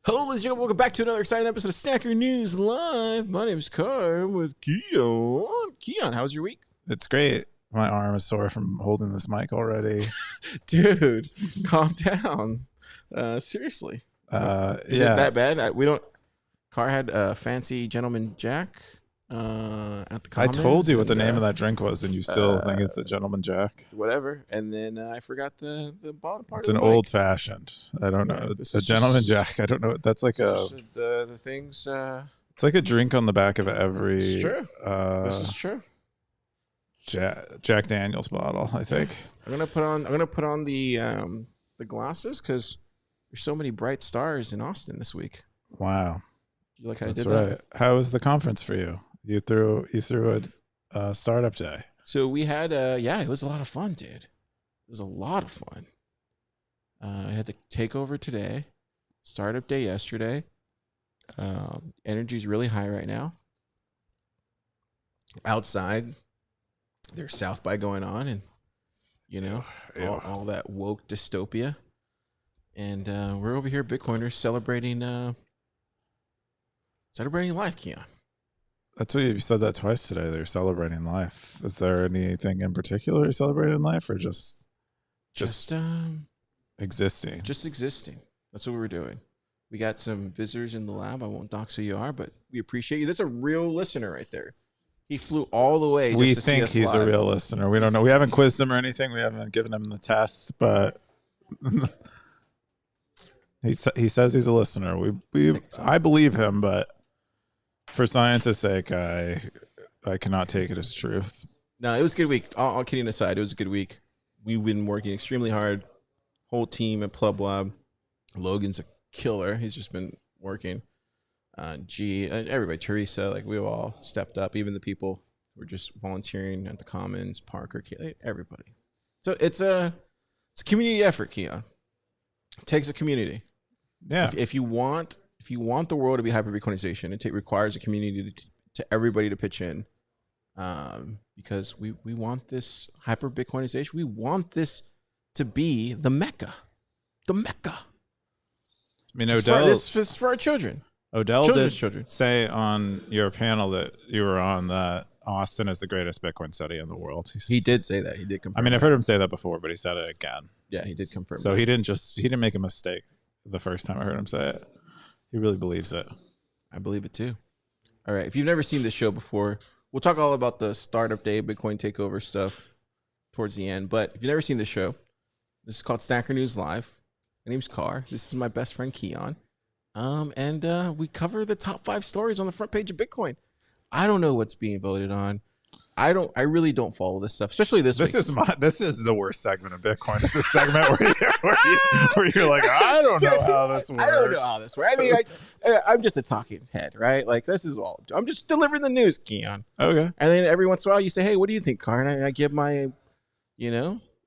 Hello, ladies and gentlemen. Welcome back to another exciting episode of Stacker News Live. My name is Car. I'm with Keyan. Keyan, how's your week? It's great. My arm is sore from holding this mic already. Dude, calm down. Seriously. Is it that bad? We don't. Car had a fancy gentleman Jack at the I Commons. told you what the name of that drink was, and you still think it's a Gentleman Jack. Whatever. And then I forgot the bottom part It's of an the mic. old fashioned. I don't know. This A is Gentleman just- Jack. I don't know. That's like a. Just the things. It's like a drink on the back of every. It's true. This is true. Jack Daniel's bottle, I think. I'm gonna put on the glasses because there's so many bright stars in Austin this week. Wow. You like how That's I did right. that? How was the conference for you? You threw a startup day. So we had it was a lot of fun, dude. It was a lot of fun. I had the Takeover today, startup day yesterday. Energy's really high right now. Outside, there's South by going on, and all that woke dystopia. And we're over here, Bitcoiners, celebrating life, Keyan. That's what you said that twice today. They're celebrating life. Is there anything in particular you're celebrating life, or just existing? Just existing. That's what we're doing. We got some visitors in the lab. I won't dox who you are, but we appreciate you. That's a real listener right there. He flew all the way. We just to think see us he's live. a real listener. We don't know. We haven't quizzed him or anything. We haven't given him the test, but he says he's a listener. I believe him, but for science's sake, I cannot take it as truth. No, it was a good week. All kidding aside, it was a good week. We've been working extremely hard. Whole team at PlebLab. Logan's a killer. He's just been working. And everybody, Teresa, like we all stepped up. Even the people who were just volunteering at the Commons, Parker, everybody. So it's a community effort, Keyan. It takes a community. Yeah. If you want the world to be hyper Bitcoinization, it requires a community to everybody to pitch in. Because we want this hyper Bitcoinization. We want this to be the Mecca. The Mecca. I mean, This is for our children. Odell Children's did children. say on your panel that you were on that Austin is the greatest Bitcoin city in the world. He did say that. He did confirm. I mean, I've heard him say that before, but he said it again. Yeah, he did confirm. So he didn't make a mistake the first time I heard him say it. He really believes it. I believe it too. All right. If you've never seen this show before, we'll talk all about the startup day, Bitcoin takeover stuff towards the end. But if you've never seen this show, this is called Stacker News Live. My name's Car. This is my best friend Keyan. And we cover the top 5 stories on the front page of Bitcoin. I don't know what's being voted on. I really don't follow this stuff, especially this week. This is the worst segment of Bitcoin. It's the segment where you're like, I don't know how this works. I don't know how this works. I mean, I'm just a talking head, right? Like this is all I'm just delivering the news, Keyan. Okay. And then every once in a while you say, hey, what do you think, Car? And I give my,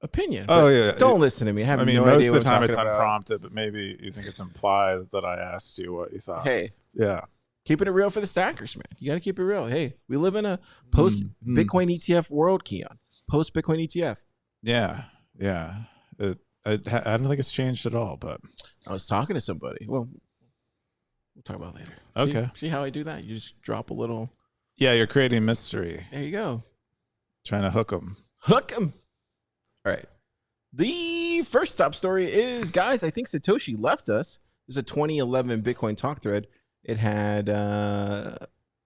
opinion. Oh, But yeah. don't listen to me. I mean, no most idea of the time what I'm it's talking about. unprompted, but maybe you think it's implied that I asked you what you thought. Hey, Yeah. keeping it real for the stackers, man. You got to keep it real. Hey, we live in a post Bitcoin ETF world, Keyan. Post Bitcoin ETF. Yeah. Yeah. I don't think it's changed at all, but I was talking to somebody. Well, we'll talk about it later. Okay. See how I do that? You just drop a little. yeah, you're creating mystery, There you go. trying to hook them. Hook 'em. All right. The first top story is, guys, I think Satoshi left us. This is a 2011 Bitcoin talk thread. It had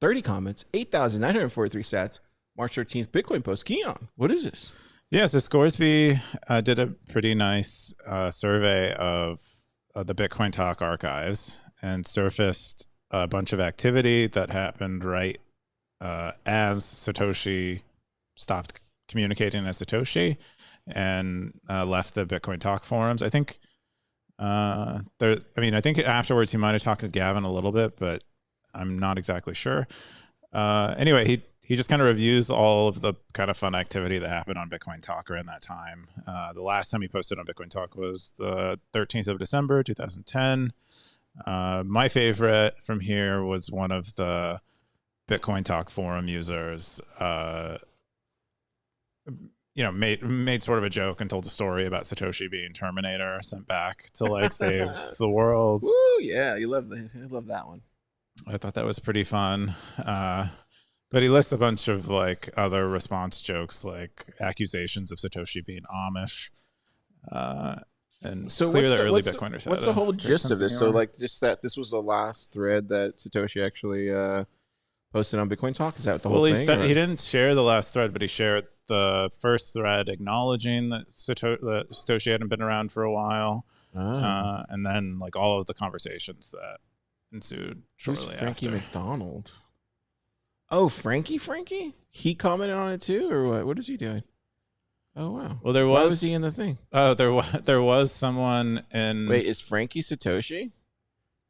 30 comments, 8,943 sats. March 13th Bitcoin post. Keyan, what is this? Yeah, so Scoresby did a pretty nice survey of the Bitcointalk archives and surfaced a bunch of activity that happened right as Satoshi stopped communicating as Satoshi and left the Bitcointalk forums. I think I think afterwards he might have talked to Gavin a little bit, but I'm not exactly sure. Anyway, he just kind of reviews all of the kind of fun activity that happened on Bitcointalk around that time. The last time he posted on Bitcointalk was the 13th of December, 2010. My favorite from here was one of the Bitcointalk forum users made sort of a joke and told a story about Satoshi being Terminator sent back to like save the world. Woo, yeah, you love that one. I thought that was pretty fun. But he lists a bunch of like other response jokes, like accusations of Satoshi being Amish. And so clearly the early Bitcoiners. What's the whole gist of this? So like just that this was the last thread that Satoshi actually posted on Bitcointalk? Is that the whole thing? He didn't share the last thread, but he shared the first thread acknowledging that Satoshi hadn't been around for a while. And then like all of the conversations that ensued shortly after. Frankie McDonald? Oh, Frankie? He commented on it too, or what? What is he doing? Oh wow. Well, Why was he in the thing? Oh, there was someone in. Wait, is Frankie Satoshi?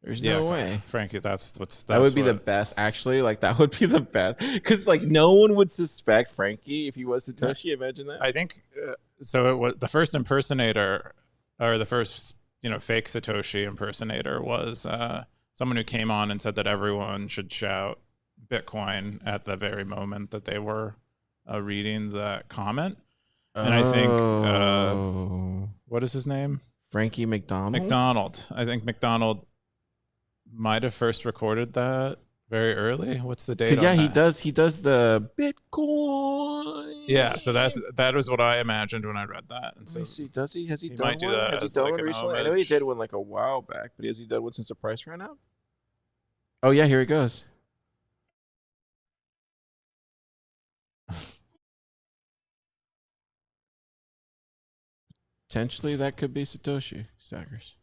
There's no way. Frankie, that would be the best. Actually, like that would be the best because like no one would suspect Frankie if he was Satoshi. Imagine that. I think so. It was the first impersonator, or the first fake Satoshi impersonator was someone who came on and said that everyone should shout Bitcoin at the very moment that they were reading the comment. And I think what is his name? Frankie McDonald. I think McDonald might have first recorded that very early. What's the date? Yeah, he does the Bitcoin. Yeah, so that was what I imagined when I read that. And so, does he? Has he done might one? Do that has he done one recently? I know he did one like a while back, but has he done one since the price ran up? Oh yeah, here he goes. Potentially, that could be Satoshi Stackers,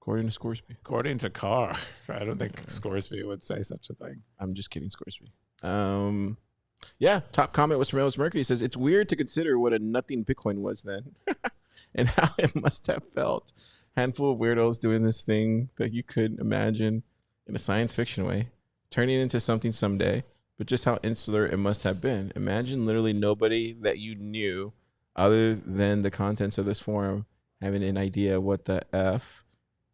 according to Scoresby. According to Car, I don't think Scoresby would say such a thing. I'm just kidding, Scoresby. Yeah, top comment was from Ellis Mercury. He says, it's weird to consider what a nothing Bitcoin was then and how it must have felt. Handful of weirdos doing this thing that you could imagine in a science fiction way, turning into something someday, but just how insular it must have been. Imagine literally nobody that you knew other than the contents of this forum having an idea what the F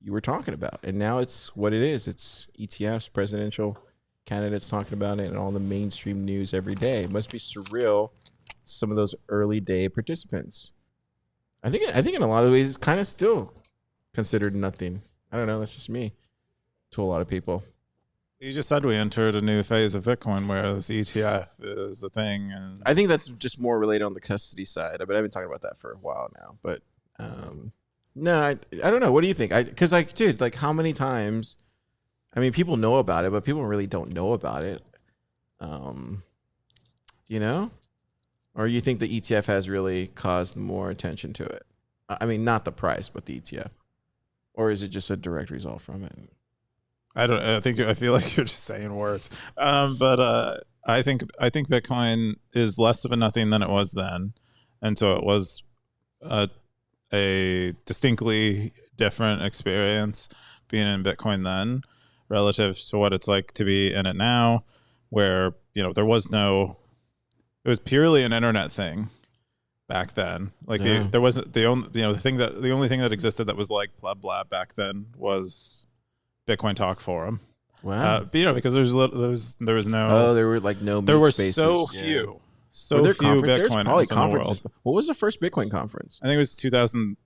you were talking about. And now it's what it is. It's ETFs, presidential candidates talking about it, and all the mainstream news every day. It must be surreal to some of those early day participants. I think in a lot of ways it's kind of still considered nothing. I don't know. That's just me to a lot of people. You just said we entered a new phase of Bitcoin where this ETF is a thing. And I think that's just more related on the custody side. But I've been talking about that for a while now. But no, I don't know. What do you think? Because like, dude, like how many times? I mean, people know about it, but people really don't know about it. Or you think the ETF has really caused more attention to it? I mean, not the price, but the ETF. Or is it just a direct result from it? I feel like you're just saying words. But I think Bitcoin is less of a nothing than it was then. And so it was a distinctly different experience being in Bitcoin then relative to what it's like to be in it now, where, there was it was purely an internet thing back then. Like there wasn't the only thing that existed that was like PlebLab back then was Bitcointalk forum. Wow. Because there was no. Oh, there were like no. There were spaces. so few. So few Bitcoiners in the world. What was the first Bitcoin conference? I think it was 2000.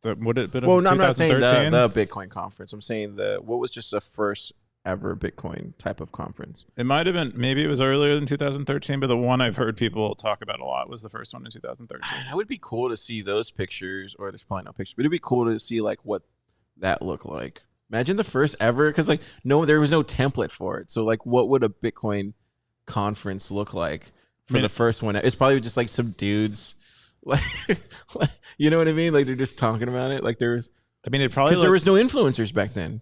Would it? Well, no, I'm not saying the Bitcoin conference. I'm saying what was just the first ever Bitcoin type of conference. It might have been. Maybe it was earlier than 2013, but the one I've heard people talk about a lot was the first one in 2013. It would be cool to see those pictures, or there's probably no picture, but it'd be cool to see like what that looked like. Imagine the first ever, because like there was no template for it. So like, what would a Bitcoin conference look like for the first one? It's probably just like some dudes, like you know what I mean? Like they're just talking about it. Like there was no influencers back then.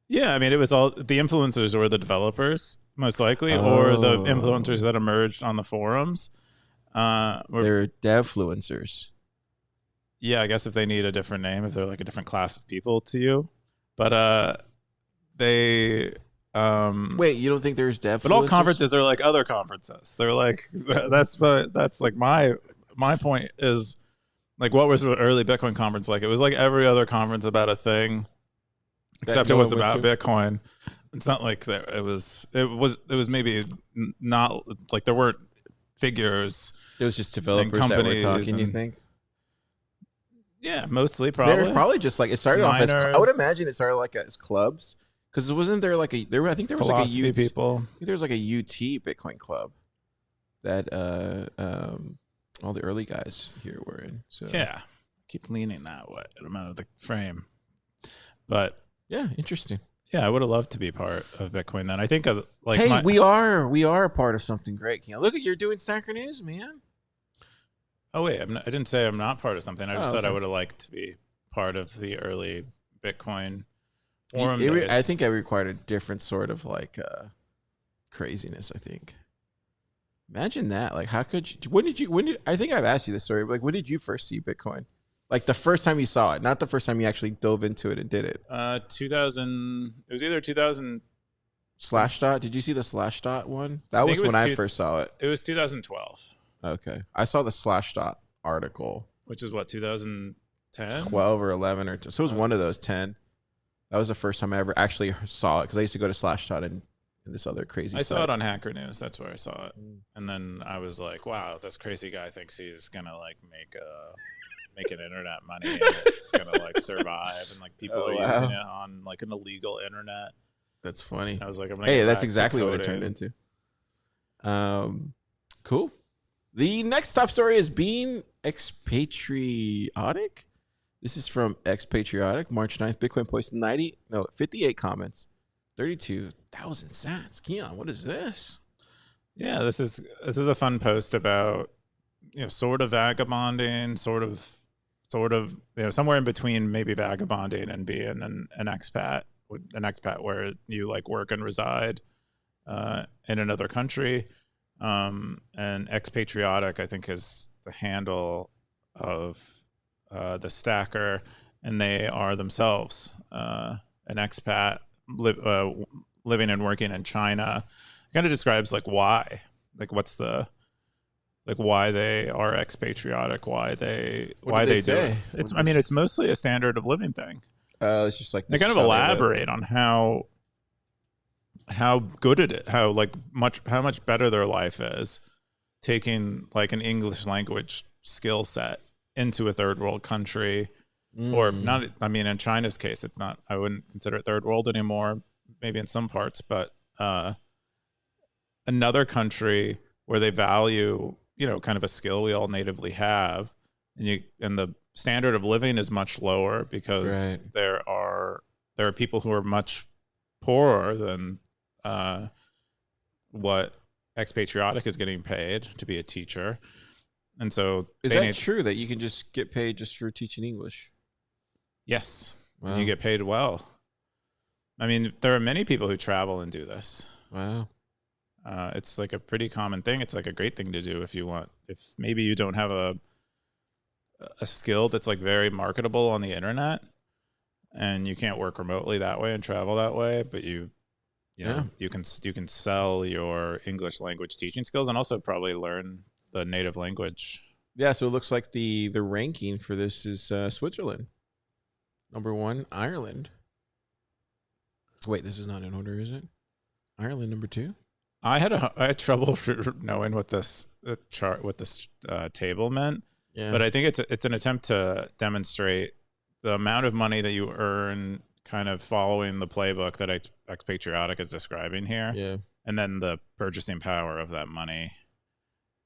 Yeah, I mean it was all the influencers or the developers most likely, or the influencers that emerged on the forums. They're devfluencers. Yeah, I guess if they need a different name, if they're like a different class of people to you. But they wait, you don't think there's dev? But all conferences are like other conferences. They're like that's like my point is like, what was the early Bitcoin conference like? It was like every other conference about a thing, except it was about Bitcoin. It's not like that. It was maybe not like there weren't figures. It was just developers that were talking, you think? Yeah, mostly probably. There's probably just like it started off as I would Miners. imagine it started like as clubs because wasn't there like I think there was like a Philosophy people. I think there was like a UT Bitcoin club that all the early guys here were in. So Yeah, keep leaning that way. I'm out of the frame, but yeah, interesting. yeah, I would have loved to be part of Bitcoin then. I think like hey, we are a part of something great. Look at you're doing Stacker News, man. Oh wait, I didn't say I'm not part of something. I just said okay. I would have liked to be part of the early Bitcoin forum I think I required a different sort of like craziness. I think. Imagine that. Like, how could you? When did I think I've asked you this story? But like, when did you first see Bitcoin? Like the first time you saw it, not the first time you actually dove into it and did it. 2000. It was either 2000. Slashdot. Did you see the Slashdot one? That was when I first saw it. It was 2012. Okay, I saw the Slashdot article, which is what 2010, 12 or 11 or so. It was one of those 10. That was the first time I ever actually saw it because I used to go to Slashdot and this other crazy. I saw it on Hacker News. That's where I saw it, and then I was like, "Wow, this crazy guy thinks he's gonna like make an internet money and it's gonna like survive, and like people are using it on like an illegal internet." That's funny. And I was like, "Hey, that's exactly what it turned into." Cool. The next top story is being expatriotic. This is from Expatriotic, March 9th. Bitcoin posted 58 comments, 32,000 sats. Keyan, what is this? Yeah, this is a fun post about, sort of vagabonding, sort of, somewhere in between maybe vagabonding and being an expat where you like work and reside in another country. And expatriotic, I think, is the handle of the stacker, and they are themselves an expat living and working in China. It kind of describes like why, like what's the why they are expatriotic, why they do it. It's mostly a standard of living thing. It's just like they kind of elaborate on how good it is, how much better their life is taking like an English language skill set into a third world country, or not. I mean, in China's case, it's not. I wouldn't consider it third world anymore. Maybe in some parts, but another country where they value, kind of a skill we all natively have, and the standard of living is much lower because there are people who are much poorer than what expatriotic is getting paid to be a teacher. And so is that true that you can just get paid just for teaching English? Yes. Wow. And you get paid well. I mean, there are many people who travel and do this. Wow. It's like a pretty common thing. It's like a great thing to do if maybe you don't have a skill that's like very marketable on the internet and you can't work remotely that way and travel that way, but you can sell your English language teaching skills and also probably learn the native language. Yeah, so it looks like the ranking for this is Switzerland, number 1, Ireland. Wait, this is not in order, is it? Ireland number 2. I had trouble knowing what this table meant, but I think it's an attempt to demonstrate the amount of money that you earn, kind of following the playbook that expatriotic is describing here. Yeah, and then the purchasing power of that money.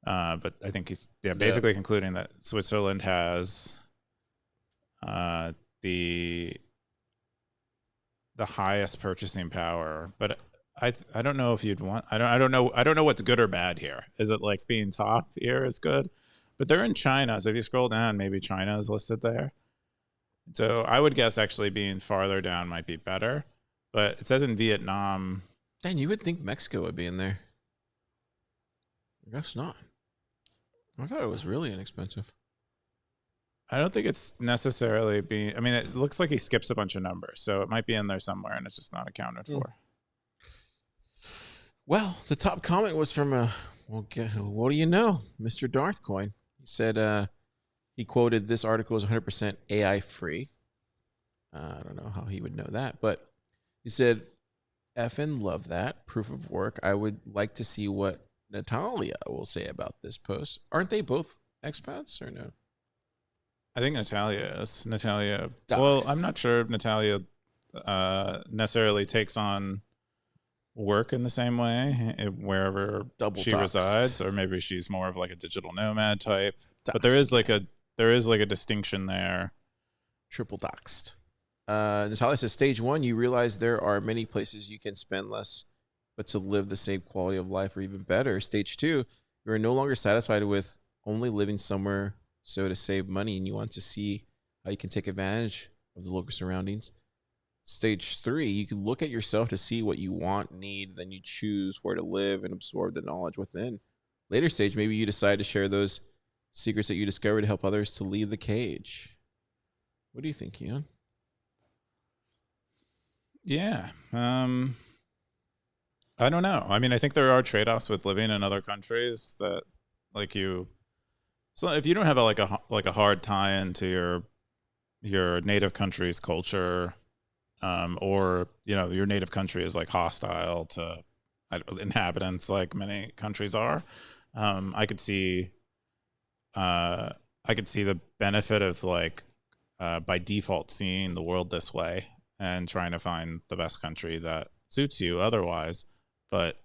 But I think he's basically concluding that Switzerland has the highest purchasing power. But I don't know if you'd want. I don't know what's good or bad here. Is it like being top here is good? But they're in China, so if you scroll down, maybe China is listed there. So I would guess actually being farther down might be better. But it says in Vietnam. Dan, you would think Mexico would be in there. I guess not. I thought it was really inexpensive. I don't think it's necessarily being. I mean, it looks like he skips a bunch of numbers, so it might be in there somewhere, and it's just not accounted for. Well, the top comment was from what do you know, Mr. Darthcoin. He said he quoted this article is 100% AI free. I don't know how he would know that, but he said, "Effing love that proof of work. I would like to see what Natalia will say about this post. Aren't they both expats or no? I think Natalia is. Natalia. Docs. Well, I'm not sure if Natalia necessarily takes on work in the same way wherever she resides, or maybe she's more of like a digital nomad type. But there is like a distinction there. Triple doxed. Natalia says, stage 1, you realize there are many places you can spend less, but to live the same quality of life or even better. Stage 2, you are no longer satisfied with only living somewhere so to save money, and you want to see how you can take advantage of the local surroundings. Stage 3, you can look at yourself to see what you want, need, then you choose where to live and absorb the knowledge within. Later stage, maybe you decide to share those secrets that you discovered to help others to leave the cage. What do you think, Keyan? Yeah. I don't know. I mean, I think there are trade-offs with living in other countries that, like, so if you don't have a hard tie into your native country's culture, or your native country is like hostile to inhabitants, like many countries are, I could see the benefit of like by default seeing the world this way and trying to find the best country that suits you otherwise. But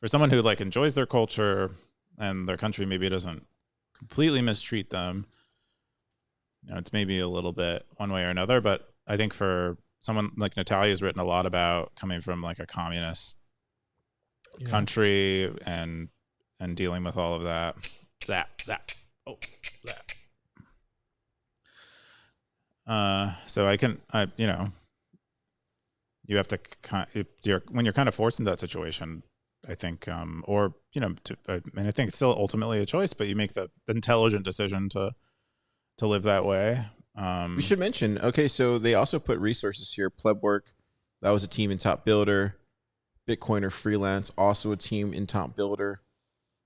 for someone who like enjoys their culture and their country maybe doesn't completely mistreat them, it's maybe a little bit one way or another. But I think for someone like Natalia's written a lot about coming from like a communist country and dealing with all of that. So you have to when you're kind of forced into that situation, I think, and I think it's still ultimately a choice, but you make the intelligent decision to live that way. We should mention, okay, so they also put resources here. PlebWork, that was a team in Top Builder. Bitcoiner Freelance, also a team in Top Builder.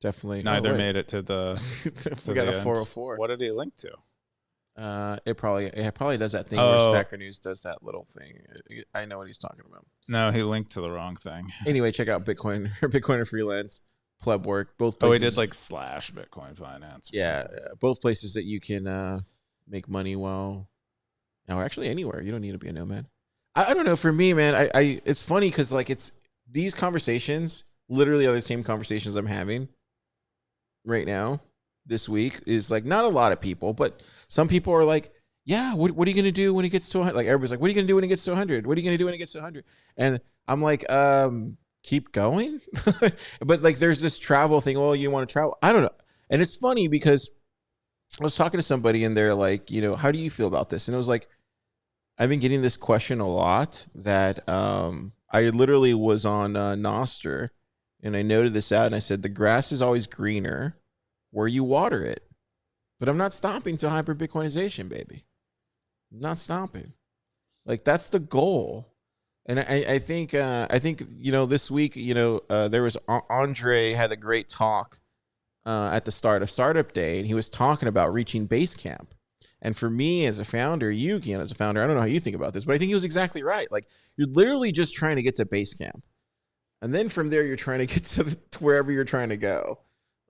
Definitely. Neither made it to the. We got a 404. What did he link to? It probably does that thing where Stacker News does that little thing. I know what he's talking about. No, he linked to the wrong thing. Anyway, check out Bitcoiner Freelance, PlebWork, both places. Oh, he did like / Bitcoin Finance. Yeah, both places that you can make money while, or actually anywhere. You don't need to be a nomad. I don't know. For me, man, I it's funny because like it's these conversations literally are the same conversations I'm having right now. This week is like not a lot of people, but some people are like, yeah, what are you going to do when it gets to 100? Like everybody's like, what are you going to do when it gets to 100? What are you going to do when it gets to 100? And I'm like, keep going. But like, there's this travel thing. Well, you want to travel? I don't know. And it's funny because I was talking to somebody and they're like, how do you feel about this? And it was like, I've been getting this question a lot that I literally was on Nostr and I noted this out and I said, the grass is always greener where you water it. But I'm not stopping to hyper Bitcoinization, baby. I'm not stopping. Like that's the goal. And I think this week, there was Andre had a great talk at the start of Startup Day, and he was talking about reaching base camp. And for me as a founder, Keyan as a founder, I don't know how you think about this, but I think he was exactly right. Like you're literally just trying to get to base camp. And then from there, you're trying to get to wherever you're trying to go.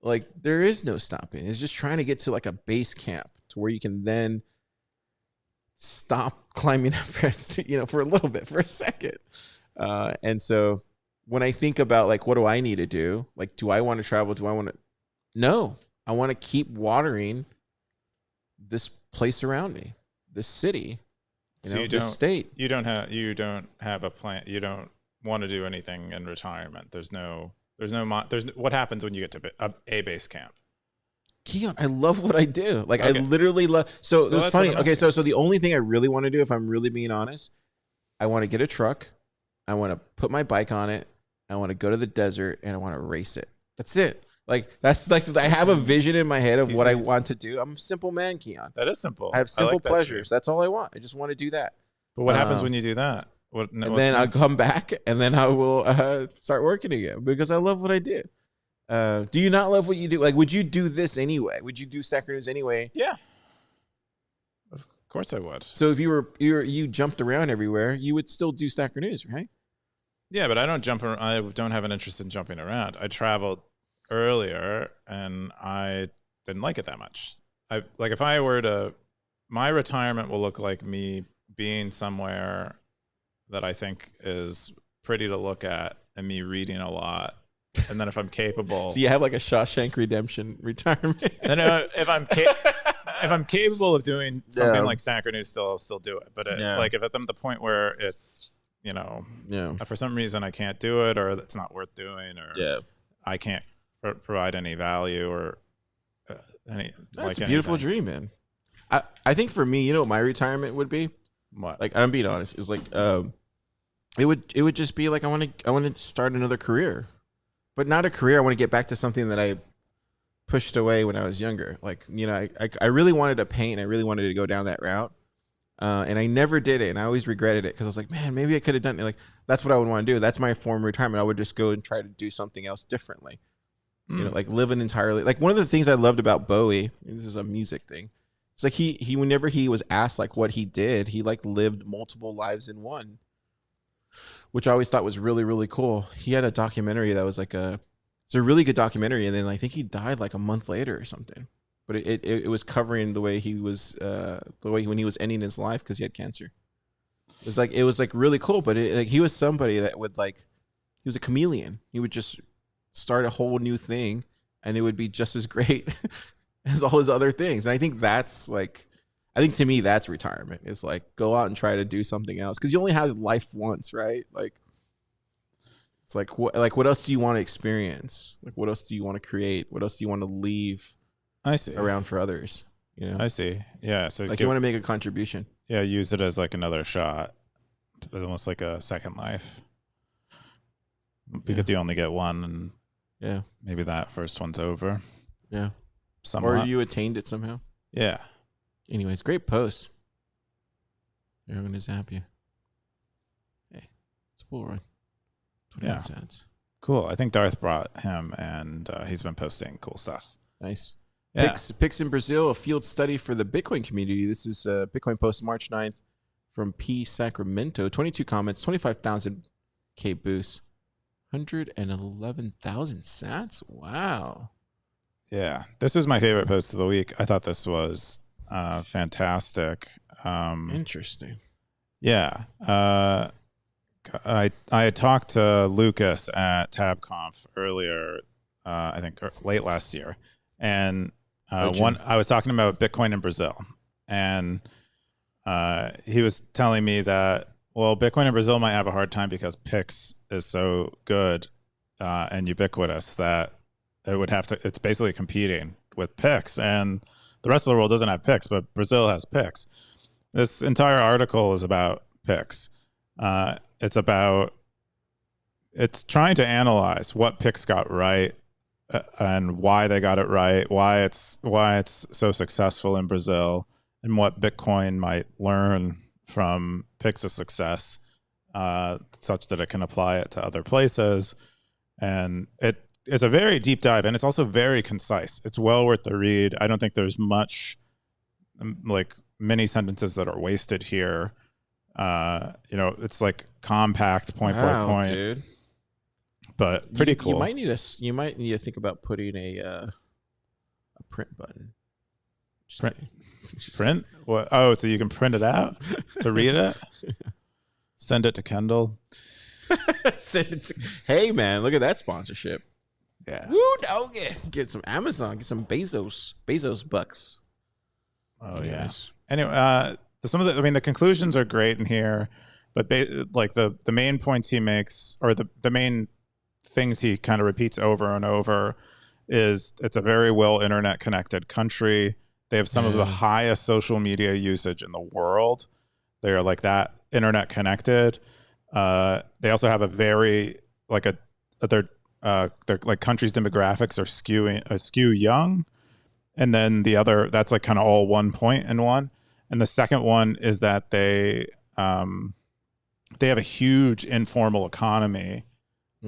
Like there is no stopping. It's just trying to get to like a base camp to where you can then stop climbing Everest, for a little bit, for a second. And so when I think about like, what do I need to do? Like, do I want to travel? No, I want to keep watering this place around me, this city, this state. You don't have a plan. You don't want to do anything in retirement. There's what happens when you get to a base camp? Keyan, I love what I do. Like okay. I literally love. So it was funny. Okay, so the only thing I really want to do, if I'm really being honest, I want to get a truck. I want to put my bike on it. I want to go to the desert and I want to race it. That's it. Like that's like I have a vision in my head of what I want to do. I'm a simple man, Keyan. That is simple. I have simple pleasures. That's all I want. I just want to do that. But what happens when you do that? And then I'll come back and then I will start working again because I love what I do. Do you not love what you do? Like, would you do this anyway? Would you do Stacker News anyway? Yeah. Of course I would. So if you jumped around everywhere, you would still do Stacker News, right? Yeah, but I don't jump around. I don't have an interest in jumping around. I travel earlier, and I didn't like it that much. If I were to, my retirement will look like me being somewhere that I think is pretty to look at, and me reading a lot. And then if I'm capable, So you have like a Shawshank Redemption retirement. then if I'm capable of doing something like Stacker News, I'll still do it. But like if I'm at the point where it's, you know, for some reason I can't do it, or it's not worth doing, or I can't provide any value, or any. That's a beautiful dream, man. I think for me, you know what my retirement would be? What? Like, I'm being honest. It's like it would just be like I want to start another career, but not a career. I want to get back to something that I pushed away when I was younger. Like, you know, I really wanted to paint. I really wanted to go down that route, and I never did it. And I always regretted it because I was like, man, maybe I could have done it. Like, that's what I would want to do. That's my form of retirement. I would just go and try to do something else differently. You know, like live an entirely, like one of the things I loved about Bowie, this is a music thing. It's like he whenever he was asked like what he did, he like lived multiple lives in one, which I always thought was really, really cool. He had a documentary that was like it's a really good documentary. And then I think he died like a month later or something, but it was covering the way he was, when he was ending his life because he had cancer. It was like really cool, but like he was somebody that would like, he was a chameleon. He would just start a whole new thing and it would be just as great as all his other things. And I think that's like, to me, that's retirement. Is like, go out and try to do something else. Cause you only have life once, right? Like, it's like, what else do you want to experience? Like, what else do you want to create? What else do you want to leave around for others? You know? I see. Yeah. So like you want to make a contribution. Yeah. Use it as like another shot, almost like a second life, because you only get one, and maybe that first one's over. Yeah. Somewhat. Or you attained it somehow. Yeah. Anyways, great post. Everyone gonna zap you. Hey, it's a bull run. 21 cents. Cool. I think Darth brought him, and he's been posting cool stuff. Nice. Yeah. Picks in Brazil, a field study for the Bitcoin community. This is Bitcoin post March 9th from P Sacramento. 22 comments, 25,000 K boosts, 111,000 sats. Wow. Yeah. This was my favorite post of the week. I thought this was fantastic. Interesting. Yeah. I had talked to Lucas at TabConf earlier, I think late last year, and I was talking about Bitcoin in Brazil, and he was telling me that, well, Bitcoin in Brazil might have a hard time because PIX is so good and ubiquitous that it's basically competing with PIX, and the rest of the world doesn't have PIX, but Brazil has PIX. This entire article is about PIX. It's trying to analyze what PIX got right and why they got it right, why it's so successful in Brazil, and what Bitcoin might learn from PIX's success, such that it can apply it to other places. And it's a very deep dive, and it's also very concise. It's well worth the read. I don't think there's much like many sentences that are wasted here. It's like compact point by point, dude. But pretty cool. You might need to think about putting a print button. Print? What? Oh, so you can print it out to read it? Send it to Kendall. Hey man, look at that sponsorship. Yeah. Woo, doggy. Get some Amazon, get some Bezos bucks. Oh yes. Anyway, the conclusions are great in here, but like the main points he makes, or the main things he kind of repeats over and over, is it's a very well internet connected country. They have some of the highest social media usage in the world. They are like that internet connected. They also have a very their like country's demographics are skew young, and then the other, that's like kind of all one point in one. And the second one is that they have a huge informal economy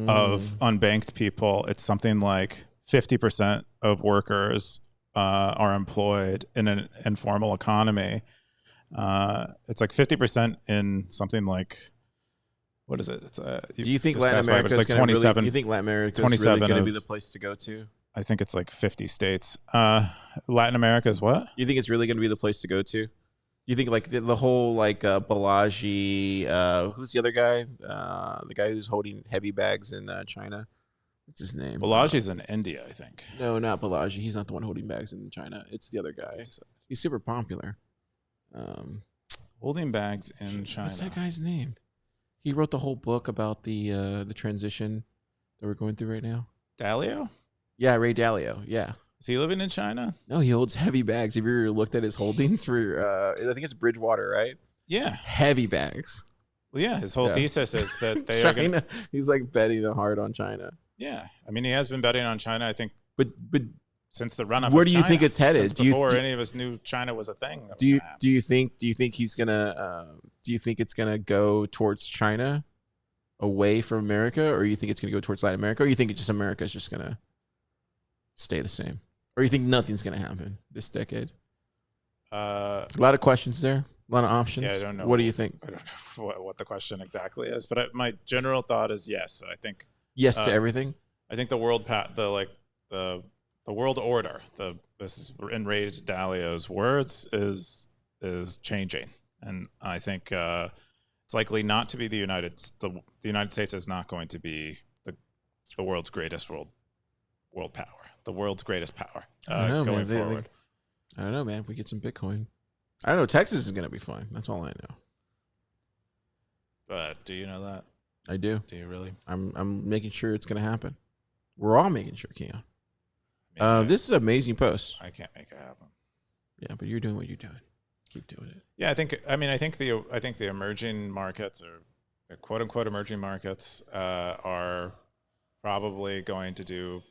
of unbanked people. It's something like 50% of workers are employed in an informal economy. It's like 50% in something like what is it? It's Do you think just Latin passed by, but America it's like 27? You think Latin America is 27 really going to be of- the place to go to? I think it's like 50 states. Latin America is what? You think it's really going to be the place to go to? You think like the whole like Balaji, who's the other guy? The guy who's holding heavy bags in China. What's his name? Balaji's in India, I think. No, not Balaji. He's not the one holding bags in China. It's the other guy. He's super popular. Holding bags in China. What's that guy's name? He wrote the whole book about the transition that we're going through right now. Dalio? Yeah, Ray Dalio. Yeah. Is he living in China? No, he holds heavy bags. Have you ever looked at his holdings for? I think it's Bridgewater, right? Yeah. Heavy bags. Well, yeah. His whole thesis is that they are China. going to. He's like betting hard on China. Yeah. I mean, he has been betting on China, I think, But since the run-up. where do you think it's headed? Since before any of us knew China was a thing. Do you think he's gonna? Do you think it's gonna go towards China, away from America, or you think it's gonna go towards Latin America, or you think it's just America's just gonna stay the same, or you think nothing's gonna happen this decade? A lot of questions there, a lot of options. Yeah, I don't know. What do you think? I don't know what the question exactly is, but my general thought is yes. I think yes to everything. I think the world the world order, this is in Ray Dalio's words, is changing, and I think it's likely not to be the United States is not going to be the world's greatest world power, the world's greatest power going forward. I don't know, man. If we get some Bitcoin, I don't know. Texas is gonna be fine. That's all I know. But do you know that? I do. Do you really? I'm making sure it's gonna happen. We're all making sure, Keyan. This is an amazing post. I can't make it happen. Yeah, but you're doing what you're doing. Keep doing it. Yeah, I think the emerging markets, or the quote unquote emerging markets, are probably going to do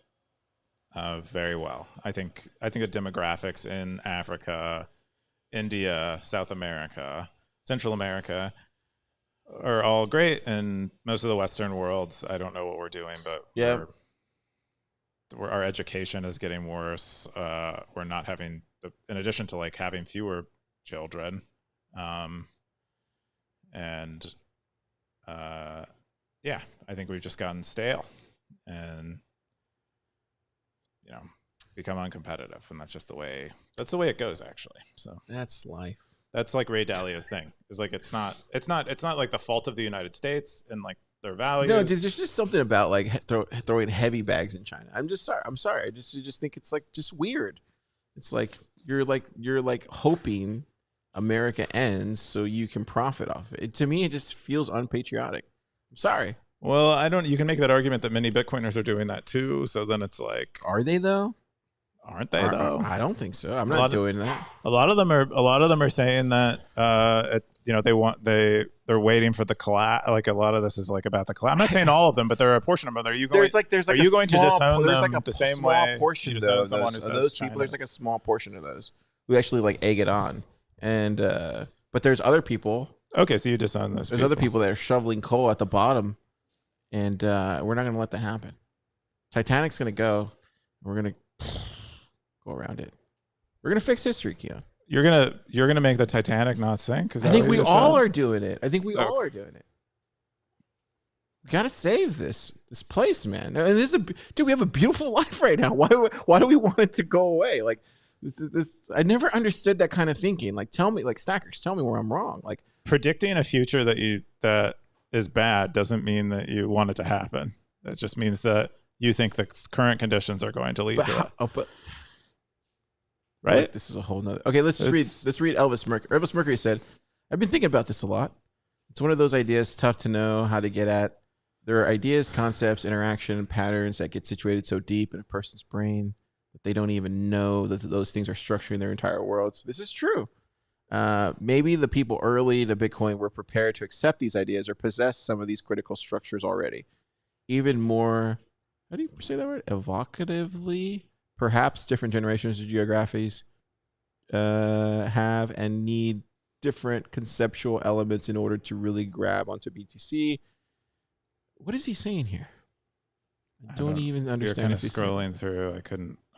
very well. I think the demographics in Africa, India, South America, Central America are all great, and most of the Western worlds, I don't know what we're doing, but yeah. Our education is getting worse. We're not having, in addition to like having fewer children, yeah, I think we've just gotten stale and become uncompetitive, and that's just the way it goes, actually. So that's life. That's like Ray Dalio's thing. Is like it's not like the fault of the United States and like their values. No, there's just something about like throwing heavy bags in China. I'm sorry. I just think it's like just weird. It's like you're like hoping America ends so you can profit off it. To me, it just feels unpatriotic. I'm sorry. Well, you can make that argument that many Bitcoiners are doing that too. So then it's like, are they though? Aren't they though? I don't think so. I'm not doing that. A lot of them are saying that they're waiting for the collapse. Like a lot of this is like about the collapse. I'm not saying all of them, but there are a portion of them. Are you going to disown them the same way? Portion of those people. There's like a small portion of those who actually like egg it on, and but there's other people. Okay, so you disown those. There's other people that are shoveling coal at the bottom, and we're not going to let that happen. Titanic's going to go. We're going to go around it. We're going to fix history, Keyan. You're gonna make the Titanic not sink? I think we all are doing it. I think we all are doing it. We gotta save this place, man. And we have a beautiful life right now. Why do we want it to go away? Like this I never understood that kind of thinking. Like tell me, like Stackers, tell me where I'm wrong. Like predicting a future that is bad doesn't mean that you want it to happen. It just means that you think the current conditions are going to lead to it. Right? Like this is a whole nother. Okay, let's read Elvis Mercury. Elvis Mercury said, I've been thinking about this a lot. It's one of those ideas tough to know how to get at. There are ideas, concepts, interaction, patterns that get situated so deep in a person's brain that they don't even know that those things are structuring their entire world. So this is true. Maybe the people early to Bitcoin were prepared to accept these ideas or possess some of these critical structures already. Even more, how do you say that word? Evocatively? Perhaps different generations of geographies have and need different conceptual elements in order to really grab onto BTC. What is he saying here? I don't even understand. You're kind of scrolling through.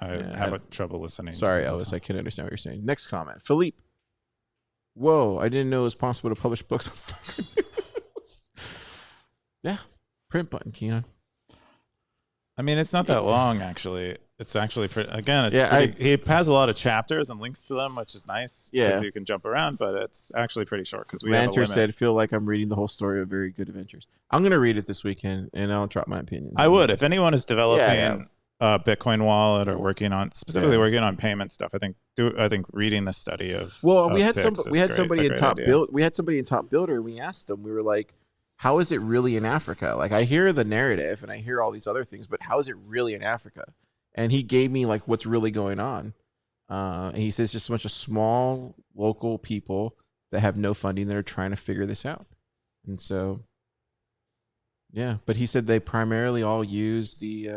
I have trouble listening. Sorry, Elvis. I can't understand what you're saying. Next comment. Philippe. Whoa, I didn't know it was possible to publish books on Stacker News. Yeah. Print button, Keyan. I mean, it's not that long, actually. It's actually pretty. Again, it's Yeah, pretty. He has a lot of chapters and links to them, which is nice because Yeah. you can jump around. But it's actually pretty short because we have a Ranter limit. said, "Feel like I'm reading the whole story of Very Good Adventures." I'm gonna read it this weekend, and I'll drop my opinions. I would, if anyone is developing Yeah. a Bitcoin wallet or working on specifically working on payment stuff. I think reading the study of we had somebody in Top idea. Build. We had somebody in Top Builder. We asked them. We were like, "How is it really in Africa?" Like, I hear the narrative and I hear all these other things, but how is it really in Africa? And he gave me like what's really going on. And he says just a bunch of small local people that have no funding that are trying to figure this out. And so, yeah. But he said they primarily all use the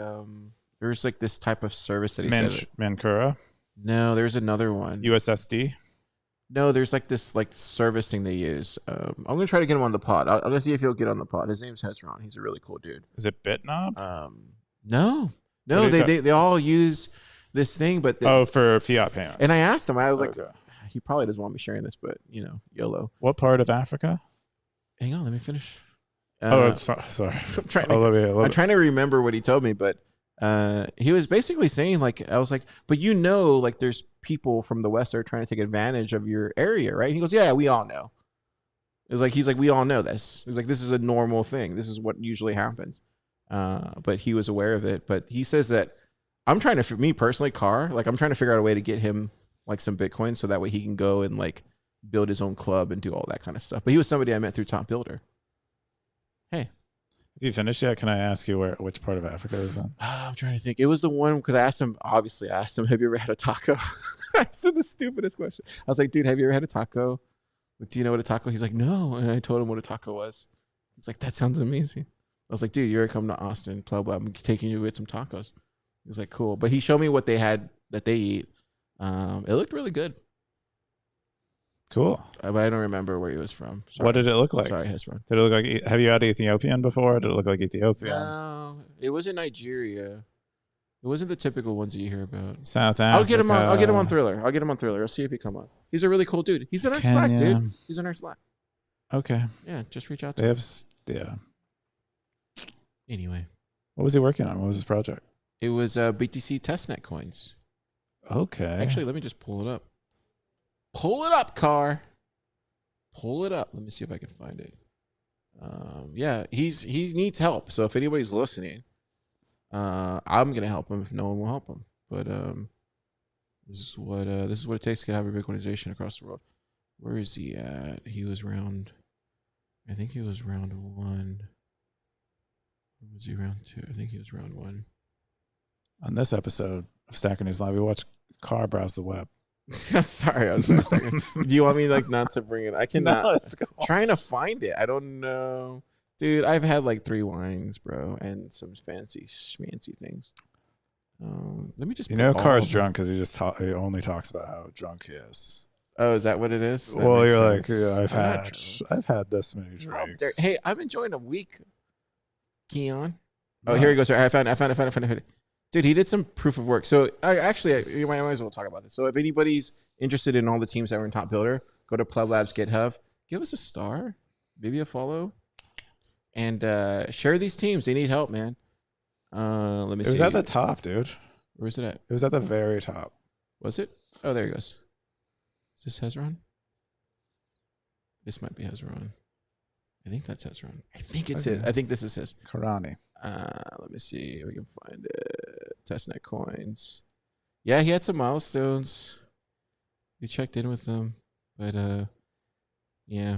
there's like this type of service that he said. Mancura? No, there's another one. USSD? No, there's like this like service thing they use. I'm gonna try to get him on the pod. I'm gonna see if he'll get on the pod. His name's Hezron. He's a really cool dude. Is it BitNob? No, they all use this thing, but for fiat payments. And I asked him. I was like, he probably doesn't want me sharing this, but YOLO. What part of Africa? Hang on, let me finish. Sorry. I'm trying to remember what he told me, but he was basically saying like, I was like, but like there's people from the West that are trying to take advantage of your area, right? And he goes, yeah, we all know. He's like, we all know this. He's like, this is a normal thing. This is what usually happens. But he was aware of it. But he says that I'm trying to, for me personally, I'm trying to figure out a way to get him like some Bitcoin so that way he can go and like build his own club and do all that kind of stuff. But he was somebody I met through Top Builder. Hey. Have you finished yet? Can I ask you which part of Africa is in? I'm trying to think. It was the one because I asked him, have you ever had a taco? I asked him the stupidest question. I was like, dude, have you ever had a taco? Like, do you know what a taco? He's like, no. And I told him what a taco was. He's like, that sounds amazing. I was like, dude, you ever come to Austin, PlebLab? I'm taking you to get some tacos. He was like, cool. But he showed me what they had that they eat. It looked really good. Cool. But I don't remember where he was from. Sorry. What did it look like? Sorry, Hezron. Did it look like? Have you had Ethiopian before? Did it look like Ethiopian? No, it was in Nigeria. It wasn't the typical ones that you hear about. South Africa. I'll get him on Thriller. I'll see if he come on. He's a really cool dude. He's in our Slack, dude. He's in our Slack. Okay. Yeah, just reach out to him. Yeah. Anyway. What was he working on? What was his project? It was BTC testnet coins. Okay. Actually, let me just pull it up. Pull it up, Car. Pull it up. Let me see if I can find it. Yeah, he needs help. So if anybody's listening, I'm gonna help him if no one will help him. But this is what it takes to have a Bitcoinization across the world. Where is he at? He was round. I think he was round 1. Or was he round 2? I think he was round 1. On this episode of Stacker News Live, we watch Car browse the web. Sorry, I was Do you want me like not to bring it? I cannot. No, let's go. Trying to find it. I don't know. Dude, I've had like 3 wines, bro, and some fancy schmancy things. Let me just. Car's drunk because he only talks about how drunk he is. Oh, is that what it is? Well, you're sense. Like, yeah, I've had this many drinks. Hey, I'm enjoying a week. Keyan. Oh, here he goes. I found it. Dude, he did some proof of work. So you might as well talk about this. So if anybody's interested in all the teams that were in Top Builder, go to PlebLab's GitHub, give us a star, maybe a follow, and share these teams. They need help, man. Let me see. It was at the top, dude. Where is it at? It was at the very top. Was it? Oh, there he goes. Is this Hezron? This might be Hezron. I think that's Hezron. I think it's his. I think this is his. Karani. Let me see if we can find it. Testnet coins. Yeah, he had some milestones. We checked in with him. But yeah.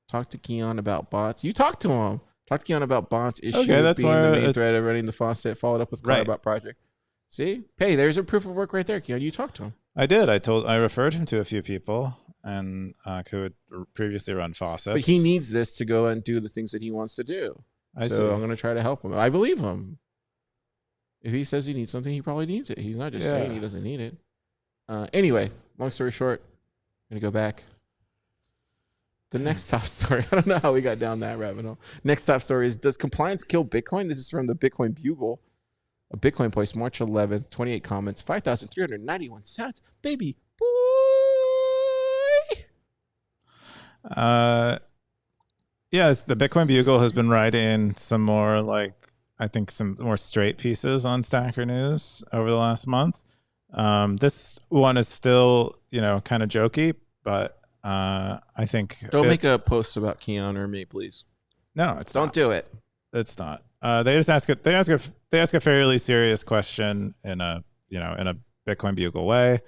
Talk to Keyan about bots. You talked to him. Talk to Keyan about bots issue that's being the main thread of running the faucet, followed up with Car about project. See? Hey, there's a proof of work right there, Keyan. You talked to him. I did. I referred him to a few people and who had previously run faucets. But he needs this to go and do the things that he wants to do. So I'm going to try to help him. I believe him. If he says he needs something, he probably needs it. He's not just saying he doesn't need it. Anyway, long story short, I'm going to go back. The next top story, I don't know how we got down that rabbit hole. Next top story is, does compliance kill Bitcoin? This is from the Bitcoin Bugle. A Bitcoin post, March 11th, 28 comments, 5,391 sats. Baby boy. Yes, the Bitcoin Bugle has been writing some more I think some more straight pieces on Stacker News over the last month. This one is still, kind of jokey, but I think Don't make a post about Keyan or me, please. No, it's don't not. do it. It's not. They just ask it. They ask a fairly serious question in a Bitcoin Bugle way.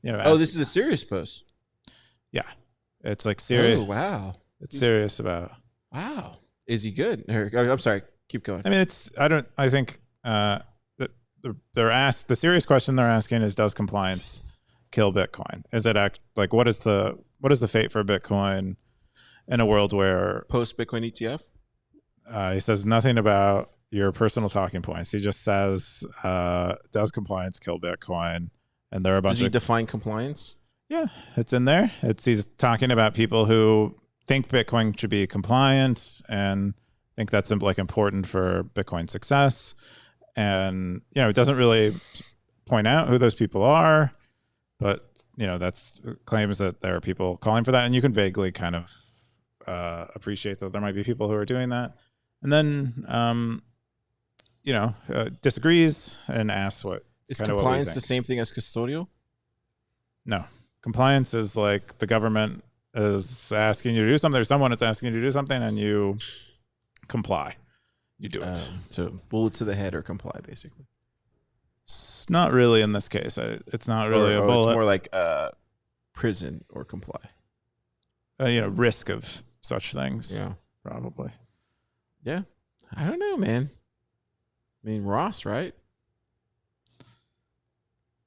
This is a serious post. Yeah, it's like serious. Oh wow, it's serious about. Wow, is he good? I'm sorry. Keep going. I mean, I think they're asked. The serious question they're asking is, does compliance kill Bitcoin? Is it what is the fate for Bitcoin in a world where post Bitcoin ETF? He says nothing about your personal talking points. He just says, does compliance kill Bitcoin? And there are a bunch. Does he define compliance? Yeah, it's in there. He's talking about people who think Bitcoin should be compliant and think that's important for Bitcoin success. And, it doesn't really point out who those people are, but, that's claims that there are people calling for that. And you can vaguely kind of appreciate that there might be people who are doing that. And then, disagrees and asks what. Is compliance the same thing as custodial? No. Compliance is like the government is asking you to do something, or someone is asking you to do something, and you comply. You do it. So bullet to the head or comply, basically. It's not really in this case. It's not really a bullet. It's more like prison or comply. Risk of such things. Yeah. Probably. Yeah. I don't know, man. I mean, Ross, right?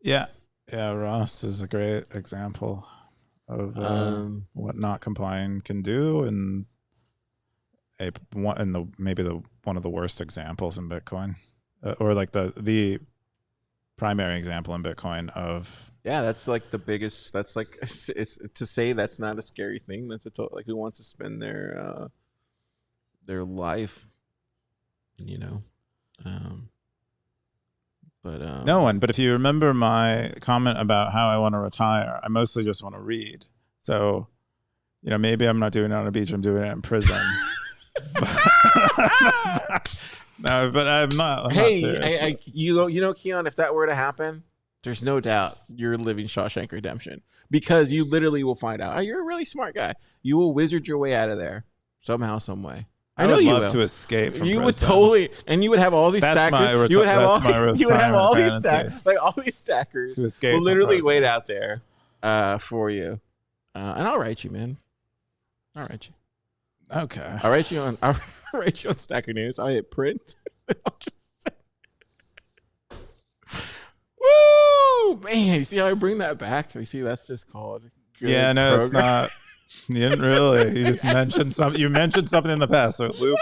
Yeah. Yeah, Ross is a great example of what not complying can do, and maybe one of the worst examples in Bitcoin, or like the primary example in Bitcoin of. Yeah, that's like the biggest. That's like it's to say that's not a scary thing. That's like who wants to spend their life, But no one. But if you remember my comment about how I want to retire, I mostly just want to read. So, maybe I'm not doing it on a beach. I'm doing it in prison. No, but I'm not. Hey, not serious, Keyan, if that were to happen, there's no doubt you're living Shawshank Redemption, because you literally will find out. Oh, you're a really smart guy. You will wizard your way out of there somehow, some way. I know you would love to escape from prison. Would totally, and you would have all these stackers. You would have all these stackers to escape. Will literally wait out there for you, and I'll write you, man. I'll write you. Okay. I'll write you on Stacker News. I'll hit print. I'll just say, woo, man! You see how I bring that back? You see, that's just called. Yeah, no, program. It's not. You didn't really. You just mentioned something. You mentioned something in the past. So loop.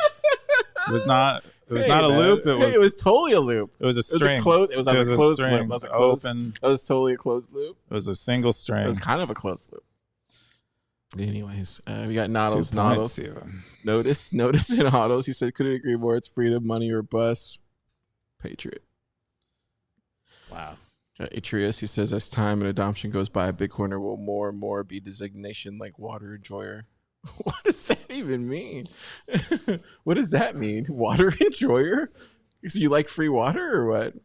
It was not. It was not a loop. It was totally a loop. It was a string. It was a closed loop. Open. That was totally a closed loop. It was a single string. It was kind of a closed loop. Anyways, we got Noddles. Notice and Noddles. He said, couldn't agree more. It's freedom, money, or bust. Patriot. Wow. Atrius, he says, as time and adoption goes by, Bitcoiner will more and more be designation like water enjoyer. What does that even mean? What does that mean? Water enjoyer? So you like free water or what?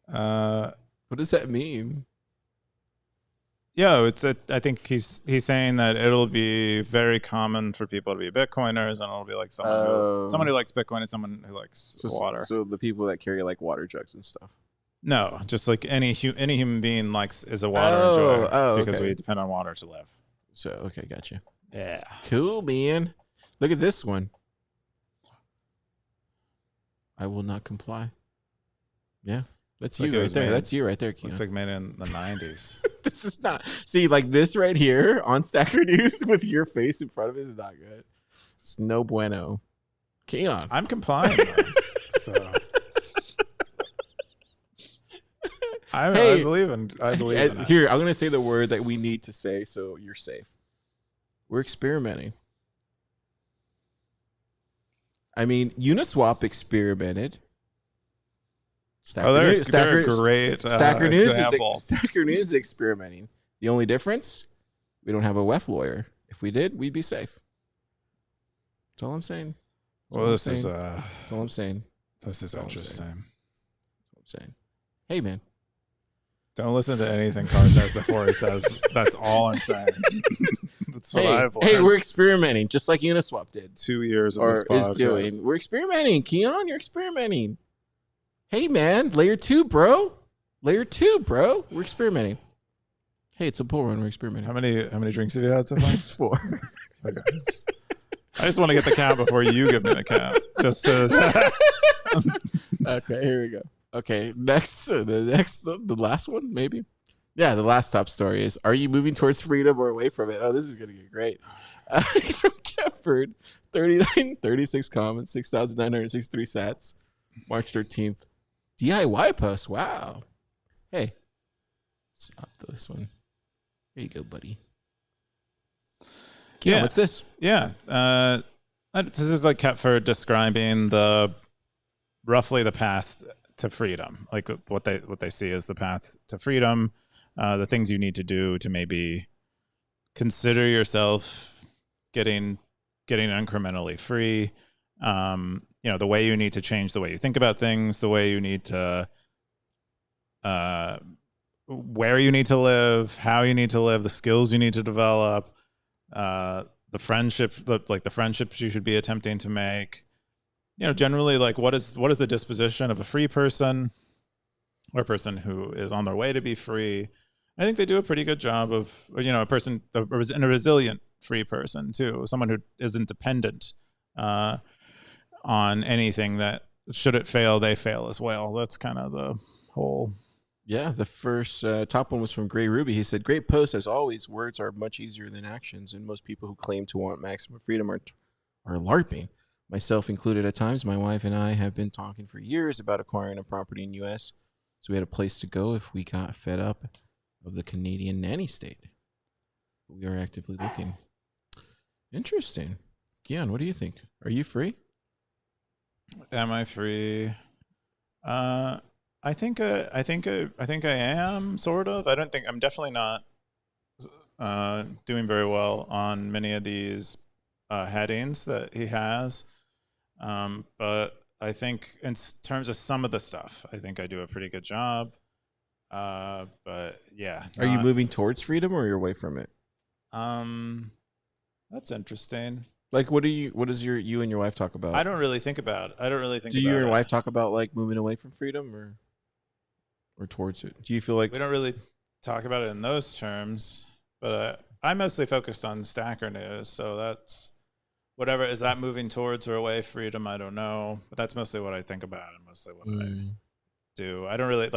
What does that mean? Yeah, I think he's saying that it'll be very common for people to be Bitcoiners, and it'll be like someone who likes Bitcoin and someone who likes water. So the people that carry like water jugs and stuff. No, just like any human being is a water enjoyer because we depend on water to live. So okay, gotcha. Yeah, cool, man. Look at this one. I will not comply. Yeah. That's you right there. That's you right there, Keyan. Looks like made in the 90s. This is not. See, like this right here on Stacker News with your face in front of it is not good. It's no bueno. Keyan. I'm complying. So I believe in it. Here, I'm going to say the word that we need to say so you're safe. We're experimenting. I mean, Uniswap experimented. Stacker News is experimenting. The only difference, we don't have a WEF lawyer. If we did, we'd be safe. That's all I'm saying. Well, this is That's all I'm saying. this is interesting. That's all I'm saying. Hey, man. Don't listen to anything Car says before he says. That's all I'm saying. That's what I've learned. Hey, we're experimenting, just like Uniswap did. 2 years of this podcast. Is doing. We're experimenting, Keyan. You're experimenting. Hey, man, layer 2, bro. Layer 2, bro. We're experimenting. Hey, it's a bull run. We're experimenting. How many drinks have you had so far? It's 4. Okay. I just want to get the count before you give me the count. Just to... Okay, here we go. Okay, the last one, maybe. Yeah, the last top story is: are you moving towards freedom or away from it? Oh, this is gonna get great. From Keford, 36 comments, 6,963 sats, March 13th. DIY post. Wow. Hey, let's up this one. Here you go, buddy. Yeah, what's this? Yeah, this is like Keford describing roughly the path to freedom, like what they see as the path to freedom, the things you need to do to maybe consider yourself getting incrementally free. The way you need to change the way you think about things, the way you need to, where you need to live, how you need to live, the skills you need to develop, the friendships you should be attempting to make. Generally, like what is the disposition of a free person or a person who is on their way to be free? I think they do a pretty good job of, a person, a resilient free person too, someone who isn't dependent on anything that should it fail, they fail as well. That's kind of the whole. Yeah, the first top one was from Gray Ruby. He said, "Great post as always. Words are much easier than actions, and most people who claim to want maximum freedom are LARPing. Myself included at times. My wife and I have been talking for years about acquiring a property in U.S., so we had a place to go if we got fed up of the Canadian nanny state. We are actively looking." Interesting. Keyan, what do you think? Are you free? Am I free? I think I am sort of. I'm definitely not doing very well on many of these headings that he has. But I think in terms of some of the stuff, I think I do a pretty good job. But yeah. Are you moving towards freedom or you're away from it? That's interesting. Like, what does you and your wife talk about? I don't really think about it. Do you and your wife talk about like moving away from freedom or towards it? Do you feel like we don't really talk about it in those terms? But I'm mostly focused on Stacker News, so that's whatever. Is that moving towards or away freedom? I don't know, but that's mostly what I think about and mostly what I do. I don't really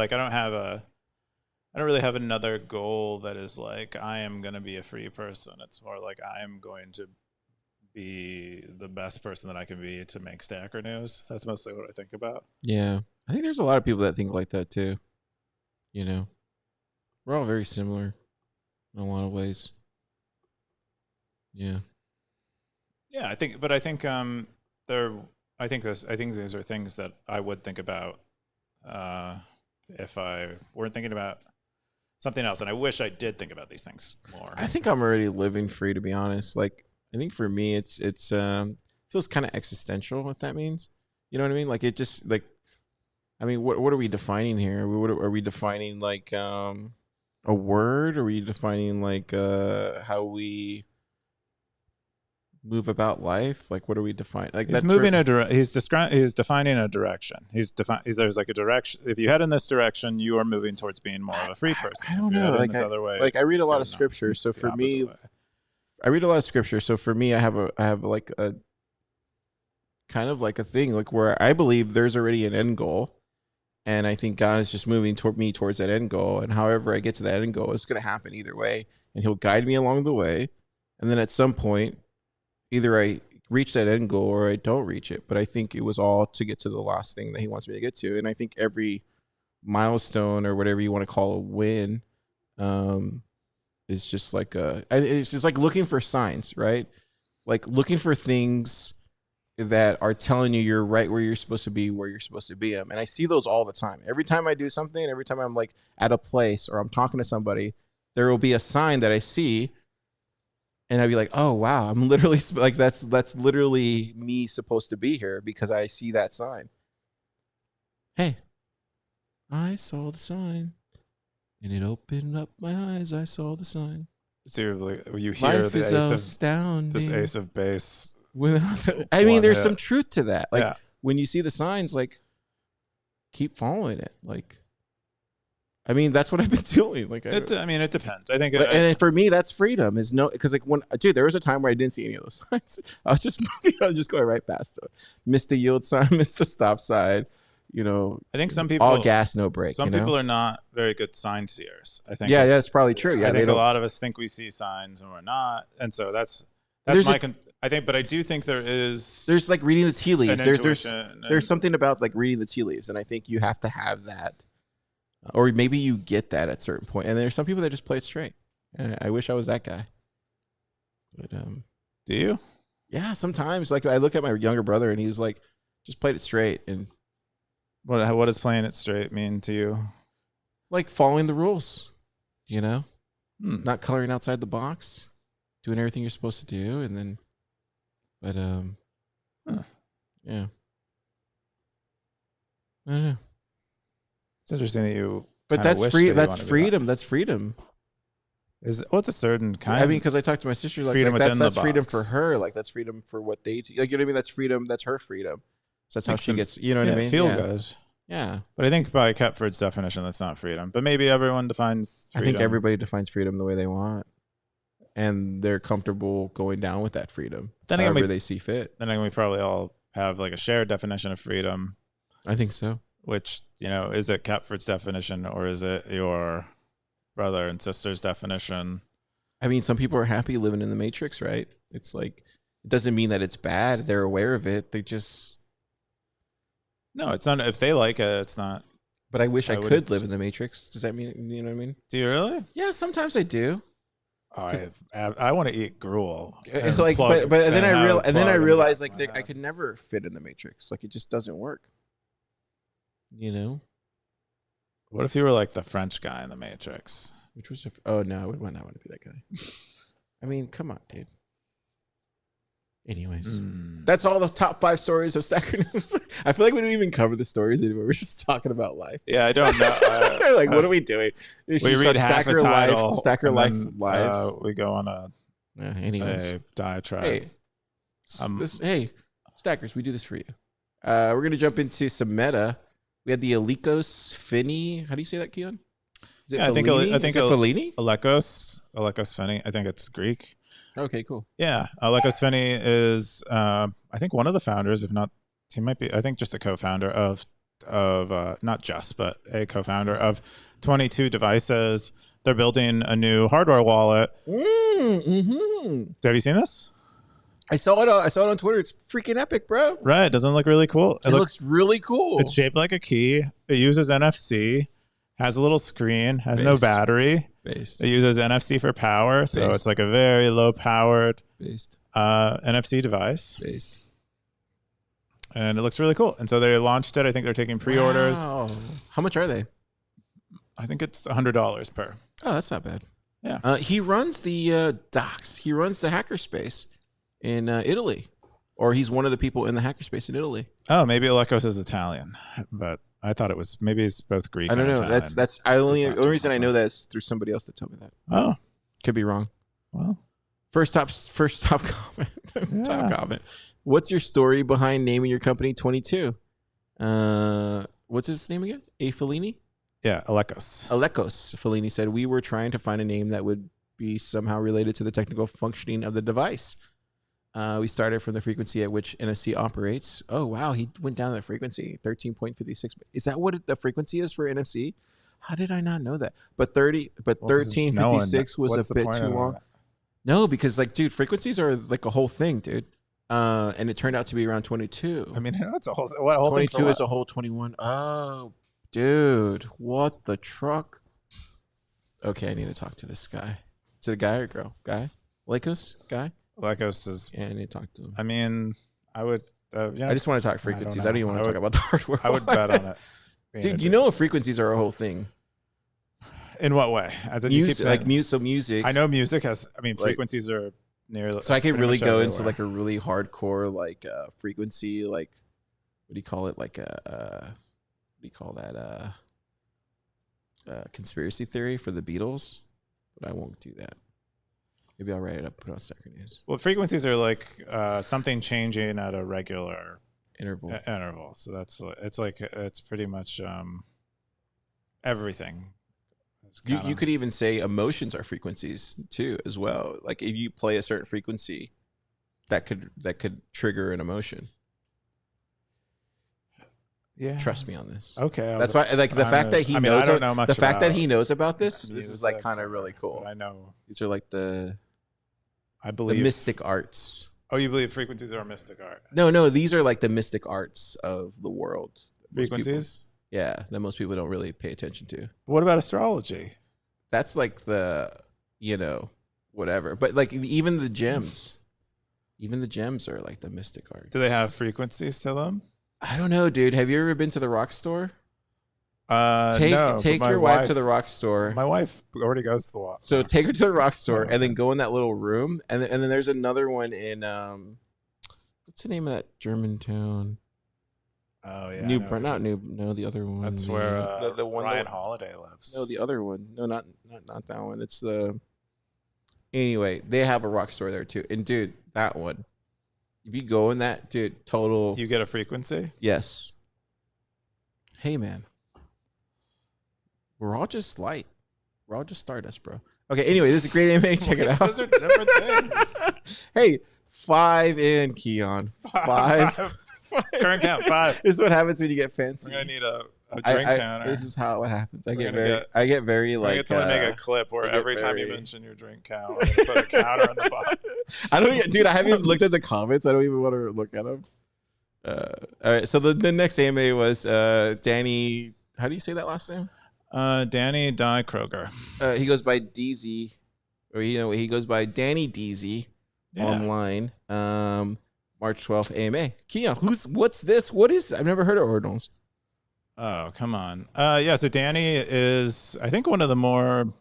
have another goal that is like I am going to be a free person. It's more like I am going to be the best person that I can be to make Stacker News. That's mostly what I think about. Yeah, I think there's a lot of people that think like that too. We're all very similar in a lot of ways. Yeah. Yeah, I think these are things that I would think about if I weren't thinking about something else. And I wish I did think about these things more. I think I'm already living free, to be honest. Like, I think for me, it feels kind of existential, if that means. You know what I mean? Like, it just, like, I mean, what are we defining here? Are we defining, like, a word? Are we defining, like, how we move about life? Like, what are we defining? Like, he's he's defining a direction. There's like a direction. If you head in this direction, you are moving towards being more of a free person. I don't know. I read a lot of scripture. So for me, I read a lot of scripture. So for me, I have like a kind of like a thing, like where I believe there's already an end goal. And I think God is just moving towards that end goal. And however I get to that end goal, it's going to happen either way. And he'll guide me along the way. And then at some point, either I reach that end goal or I don't reach it. But I think it was all to get to the last thing that he wants me to get to. And I think every milestone or whatever you want to call a win is just like it's just like looking for signs, right? Like looking for things that are telling you you're right where you're supposed to be, where you're supposed to be. And I see those all the time. Every time I do something, every time I'm like at a place or I'm talking to somebody, there will be a sign that I see And I'd be like, oh wow, I'm literally like that's literally me supposed to be here because I see that sign. Hey, I saw the sign, and it opened up my eyes. I saw the sign. So you hear Life is astounding. This ace of base. I mean, there's some truth to that. Like Yeah. when you see the signs, like keep following it. Like, I mean, that's what I've been doing. Like, I mean, it depends. I think, and for me, that's freedom. Is no, because like dude, there was a time where I didn't see any of those signs. I was just moving. I was just going right past them. Missed the yield sign. Missed the stop sign. You know, I think some people all gas, no brake. Some people are not very good sign seers. I think. Yeah, that's probably true. Yeah, I think a lot of us think we see signs and we're not, and so that's my. I think, but I do think there's like reading the tea leaves. There's something about like reading the tea leaves, and I think you have to have that, or maybe you get that at a certain point. And there's some people that just play it straight. And I wish I was that guy. But do you? Yeah, sometimes. Like I look at my younger brother, and he's like, just played it straight. And what does playing it straight mean to you? Like following the rules, you know, not coloring outside the box, doing everything you're supposed to do, and then, but yeah, I don't know. It's interesting that you. But that's free. That's freedom. That's freedom. What's a certain kind? I mean, because I talked to my sister, like that's freedom for her. Like that's freedom for what they do. Like, you know what I mean? That's freedom. That's her freedom. So that's how she gets. You know what I mean? Feel good. Yeah. But I think by Kepford's definition, that's not freedom. But maybe everyone defines freedom. I think everybody defines freedom the way they want, and they're comfortable going down with that freedom. Then however they see fit. Then we probably all have like a shared definition of freedom. I think so. Which, you know, is it Kepford's definition or is it your brother and sister's definition? I mean, some people are happy living in the matrix, right? It's like, it doesn't mean that it's bad. They're aware of it. They just... No, it's not. If they like it, it's not. But I wish I could live in the matrix. Does that mean, you know what I mean? Do you really? Yeah, sometimes I do. Oh, I want to eat gruel. Like, but then I realized like I could never fit in the matrix. Like it just doesn't work. You know? What if you were like the French guy in the Matrix? Which was oh no, I would not want to be that guy. I mean, come on, dude. Anyways, that's all the top 5 stories of Stacker News. I feel like we didn't even cover the stories anymore. We're just talking about life. Yeah, I don't know. Like, what are we doing? We read half a title. Stacker Life Live. We go on a diatribe. Hey, hey, Stackers, we do this for you. We're gonna jump into some meta. We had the Alekos Filini. How do you say that, Keyan? I think Filini. Alekos Filini. I think it's Greek. Okay, cool. Yeah, Alekos Filini is, I think, one of the founders, if not, he might be, I think, just a co-founder of not just, but a co-founder of 22 Devices. They're building a new hardware wallet. Have you seen this? I saw it on Twitter. It's freaking epic, bro. Right? Doesn't it look really cool? It looks really cool. It's shaped like a key. It uses NFC. Has a little screen. Has no battery. It uses NFC for power, so it's like a very low-powered NFC device. And it looks really cool. And so they launched it. I think they're taking pre-orders. Wow. How much are they? I think it's $100 per. Oh, that's not bad. Yeah. He runs the docs. He runs the hackerspace in Italy, or he's one of the people in the hackerspace in Italy. Oh, maybe Alekos is Italian, but I thought it was, maybe it's both Greek. I don't know. Italian. That's the only reason I know that is through somebody else that told me that. Oh, could be wrong. Well, first top comment. Top comment. What's your story behind naming your company 22? What's his name again? Filini? Yeah, Alekos. Alekos Filini said, we were trying to find a name that would be somehow related to the technical functioning of the device. We started from the frequency at which NFC operates. Oh, wow. He went down that frequency, 13.56. Is that what the frequency is for NFC? How did I not know that? But 1356 was a bit too long. No, because like, dude, frequencies are like a whole thing, dude. And it turned out to be around 22. I mean, it's a whole, what whole 22 thing is a whole 21. Oh, dude, what the truck? Okay, I need to talk to this guy. Is it a guy or girl? Guy? Alekos? Guy? Alekos is. Yeah, I need to talk to him. I mean, I would. I just want to talk frequencies. I don't even want to talk about the hardware. I would bet on it. Dude, you know frequencies are a whole thing. In what way? Music, like music. I know music has. I mean, frequencies are nearly. So I can pretty really much go into everywhere. like a really hardcore like frequency, like what do you call it? Like a what do you call that? Conspiracy theory for the Beatles, but I won't do that. Maybe I'll write it up, put it on Stacker News. Well, frequencies are like something changing at a regular Interval. interval. So it's pretty much everything. You could even say emotions are frequencies too, as well. Like if you play a certain frequency, that could trigger an emotion. Yeah. Trust me on this. Okay. That's why, like the fact that he knows. I don't know much the fact that about he knows about this is like music kind of really cool. But I know. These are like the believe mystic arts. Oh, you believe frequencies are a mystic art? No, these are like the mystic arts of the world. Frequencies? Yeah, that most people don't really pay attention to. What about astrology? That's like the, whatever. But like even the gems are like the mystic arts. Do they have frequencies to them? I don't know, dude. Have you ever been to the rock store? No, take your wife to the rock store. My wife already goes to the rock. So take her to the rock store and then go in that little room, and then there's another one in what's the name of that German town? Oh yeah, the other one. That's where the one Ryan Holiday lives. No, the other one. No, not that one. It's the. Anyway, they have a rock store there too, and dude, that one. If you go in that, dude, total. You get a frequency? Yes. Hey, man. We're all just light. We're all just stardust, bro. Okay, anyway, this is a great anime. Check it out. Those are different things. Hey, 5 in Keyan. 5. Current count 5. This is what happens when you get fancy. We're gonna need a drink counter. This is how it happens. I get We're very like. Get someone to make a clip where every time you mention your drink count, we're gonna put a counter on the bottom. I haven't even looked at the comments. I don't even want to look at them. All right, so the next anime was Danny. How do you say that last name? Danny Diekroeger. He goes by Deezy, or he goes by Danny Deezy online. March 12th AMA. Keyan, what's this? What is? I've never heard of Ordinals. Oh, come on. Yeah, so Danny is, I think, one of the more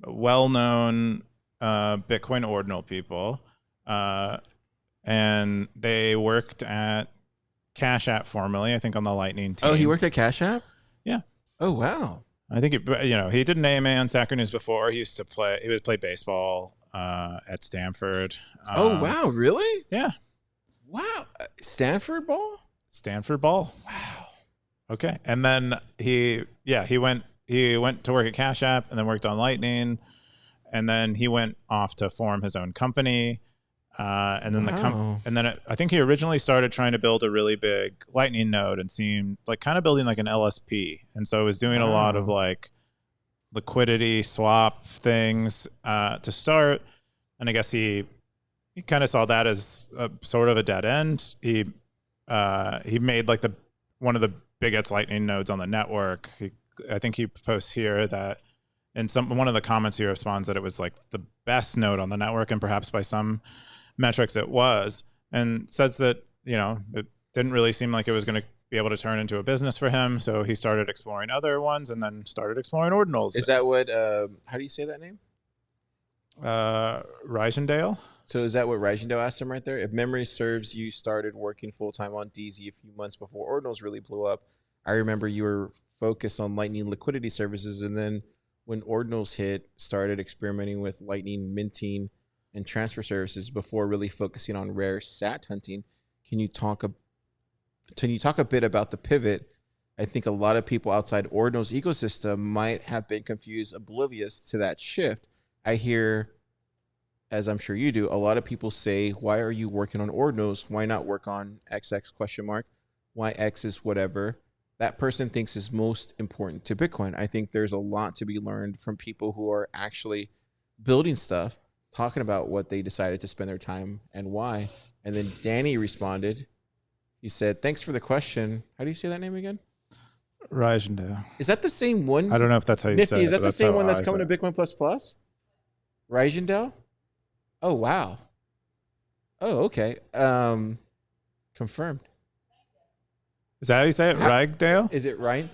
well-known Bitcoin ordinal people. And they worked at Cash App formerly, I think, on the Lightning team. Oh, he worked at Cash App? Yeah. Oh, wow. I think, he did an AMA on Stacker News before. He would play baseball at Stanford. Oh, wow. Really? Yeah. Wow. Stanford ball? Stanford ball. Wow. Okay. And then he went to work at Cash App and then worked on Lightning. And then he went off to form his own company. And then I think he originally started trying to build a really big Lightning node and seemed like kind of building like an LSP. And so he was doing a lot of like liquidity swap things to start. And I guess he kind of saw that as a sort of a dead end. He made like one of the biggest Lightning nodes on the network. I think he posts here that in one of the comments he responds that it was like the best node on the network, and perhaps by some metrics it was, and says that it didn't really seem like it was going to be able to turn into a business for him. So he started exploring other ones, and then started exploring Ordinals. Is that what? How do you say that name? Reisendale. So is that what Reisendale asked him right there? If memory serves, you started working full time on Deezy a few months before Ordinals really blew up. I remember you were focused on Lightning liquidity services, and then when Ordinals hit, started experimenting with Lightning minting and transfer services before really focusing on rare sat hunting. Can you talk a bit about the pivot? I think a lot of people outside Ordinals ecosystem might have been confused, oblivious to that shift. I hear, as I'm sure you do, a lot of people say, why are you working on Ordinals? Why not work on XX ? Why X is whatever that person thinks is most important to Bitcoin. I think there's a lot to be learned from people who are actually building stuff, talking about what they decided to spend their time and why. And then Danny responded. He said, thanks for the question. How do you say that name again? Reisendale. Is that the same one? I don't know if that's how you Nifty, say it. is that the same one that's coming to Bitcoin Plus? Reisendale? Oh, wow. Oh, okay. Confirmed. Is that how you say it? Ragdale? Is it Ryan?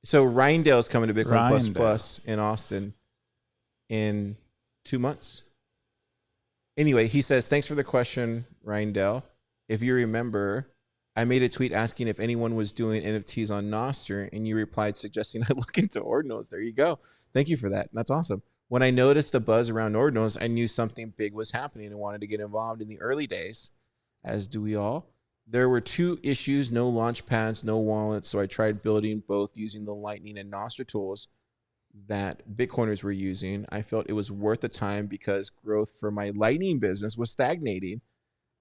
So Reindale is coming to Bitcoin Plus in Austin in 2 months. Anyway, he says, thanks for the question, Reindell. If you remember, I made a tweet asking if anyone was doing NFTs on Nostr, and you replied suggesting I look into Ordinals. There you go. Thank you for that. That's awesome. When I noticed the buzz around Ordinals, I knew something big was happening and wanted to get involved in the early days, as do we all. There were two issues, no launch pads, no wallets, so I tried building both using the Lightning and Nostr tools that Bitcoiners were using. I felt it was worth the time because growth for my Lightning business was stagnating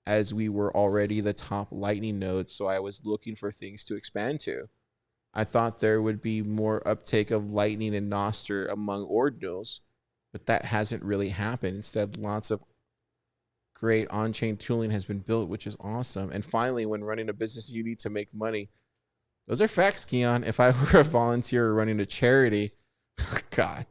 as we were already the top Lightning node, so I was looking for things to expand to. I thought there would be more uptake of Lightning and Nostr among Ordinals, but that hasn't really happened. Instead, lots of great on-chain tooling has been built, which is awesome. And finally, when running a business, you need to make money. Those are facts, Keyan. If I were a volunteer running a charity, God,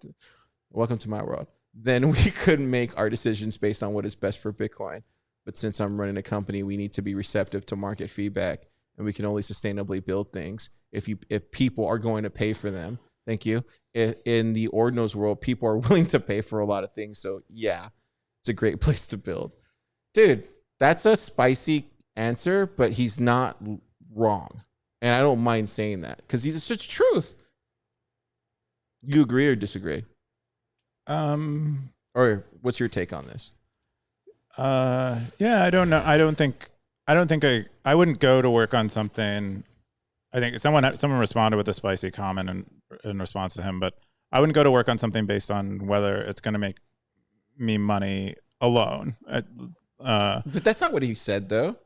welcome to my world, then we could make our decisions based on what is best for Bitcoin. But since I'm running a company, we need to be receptive to market feedback, and we can only sustainably build things if people are going to pay for them. Thank you. In the Ordinals world, people are willing to pay for a lot of things. So yeah, it's a great place to build. Dude, that's a spicy answer, but he's not wrong. And I don't mind saying that because he's such truth. You agree or disagree? Or what's your take on this? Yeah, I don't know. I I wouldn't go to work on something. I think someone responded with a spicy comment in response to him, but I wouldn't go to work on something based on whether it's going to make me money alone. But that's not what he said, though.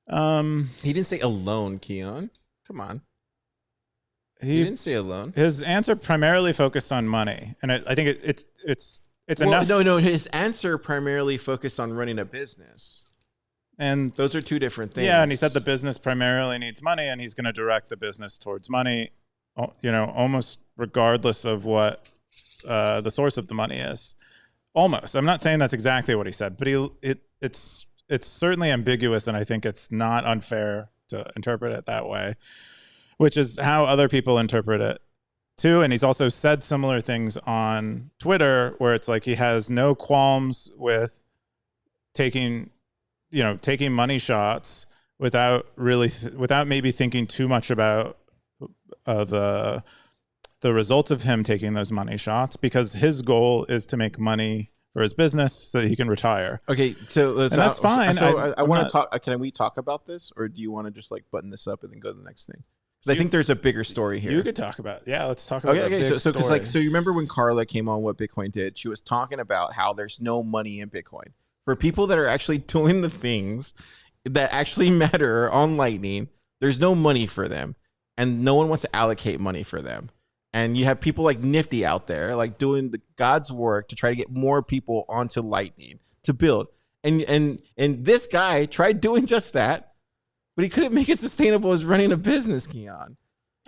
He didn't say alone, Keyan. Come on. He didn't say alone. His answer primarily focused on money, and I think it's enough. No. His answer primarily focused on running a business, and those are two different things. Yeah, and he said the business primarily needs money, and he's going to direct the business towards money. Almost regardless of what the source of the money is. Almost. I'm not saying that's exactly what he said, but it's certainly ambiguous, and I think it's not unfair to interpret it that way, which is how other people interpret it too. And he's also said similar things on Twitter where it's like he has no qualms with taking money shots without maybe thinking too much about the results of him taking those money shots, because his goal is to make money for his business so that he can retire. Okay, so that's fine. So I want to talk. Can we talk about this, or do you want to just like button this up and then go to the next thing? Because I think there's a bigger story here. You could talk about. Yeah, let's talk about. Okay. So you remember when Carla came on What Bitcoin Did? She was talking about how there's no money in Bitcoin for people that are actually doing the things that actually matter on Lightning. There's no money for them, and no one wants to allocate money for them. And you have people like Nifty out there, like doing the God's work to try to get more people onto Lightning to build. And this guy tried doing just that, but he couldn't make it sustainable as running a business, Keyan.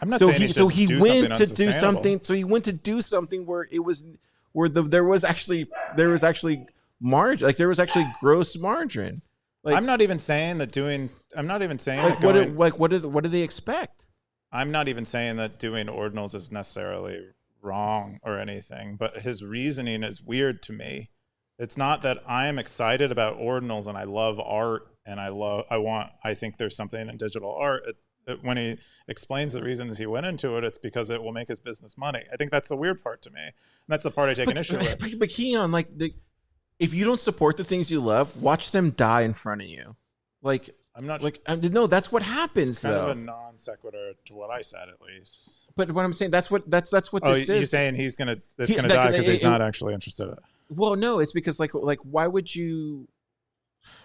I'm not saying he went to do something. So he went to do something where there was actually margin, like there was actually gross margin. Like, I'm not even saying that what do they expect? I'm not even saying that doing Ordinals is necessarily wrong or anything, but his reasoning is weird to me. It's not that I am excited about Ordinals and I love art and I think there's something in digital art. When he explains the reasons he went into it, it's because it will make his business money. I think that's the weird part to me. And that's the part I take an issue with. But Keyan, if you don't support the things you love, watch them die in front of you. I'm not no. That's what happens. It's kind of a non sequitur to what I said, at least. But what I'm saying, that's what this is. You're saying it's gonna die because he's not actually interested in it. Well, no, it's because like why would you?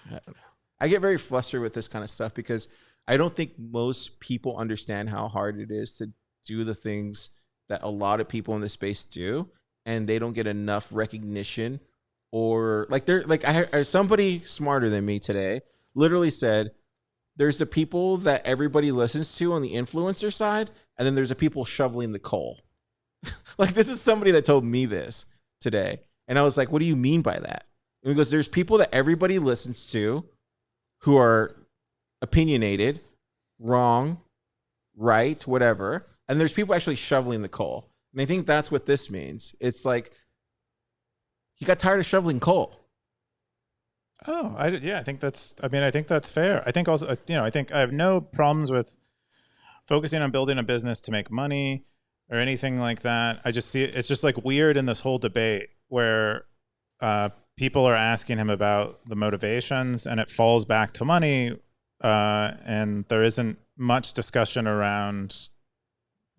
I don't know. I get very flustered with this kind of stuff because I don't think most people understand how hard it is to do the things that a lot of people in this space do, and they don't get enough recognition, or somebody smarter than me today literally said, there's the people that everybody listens to on the influencer side, and then there's the people shoveling the coal. Like, this is somebody that told me this today. And I was like, what do you mean by that? And he goes, there's people that everybody listens to who are opinionated, wrong, right, whatever. And there's people actually shoveling the coal. And I think that's what this means. It's like he got tired of shoveling coal. Oh, I think that's. I mean, I think that's fair. I think also, I think I have no problems with focusing on building a business to make money or anything like that. I just see it, it's just like weird in this whole debate where people are asking him about the motivations, and it falls back to money, and there isn't much discussion around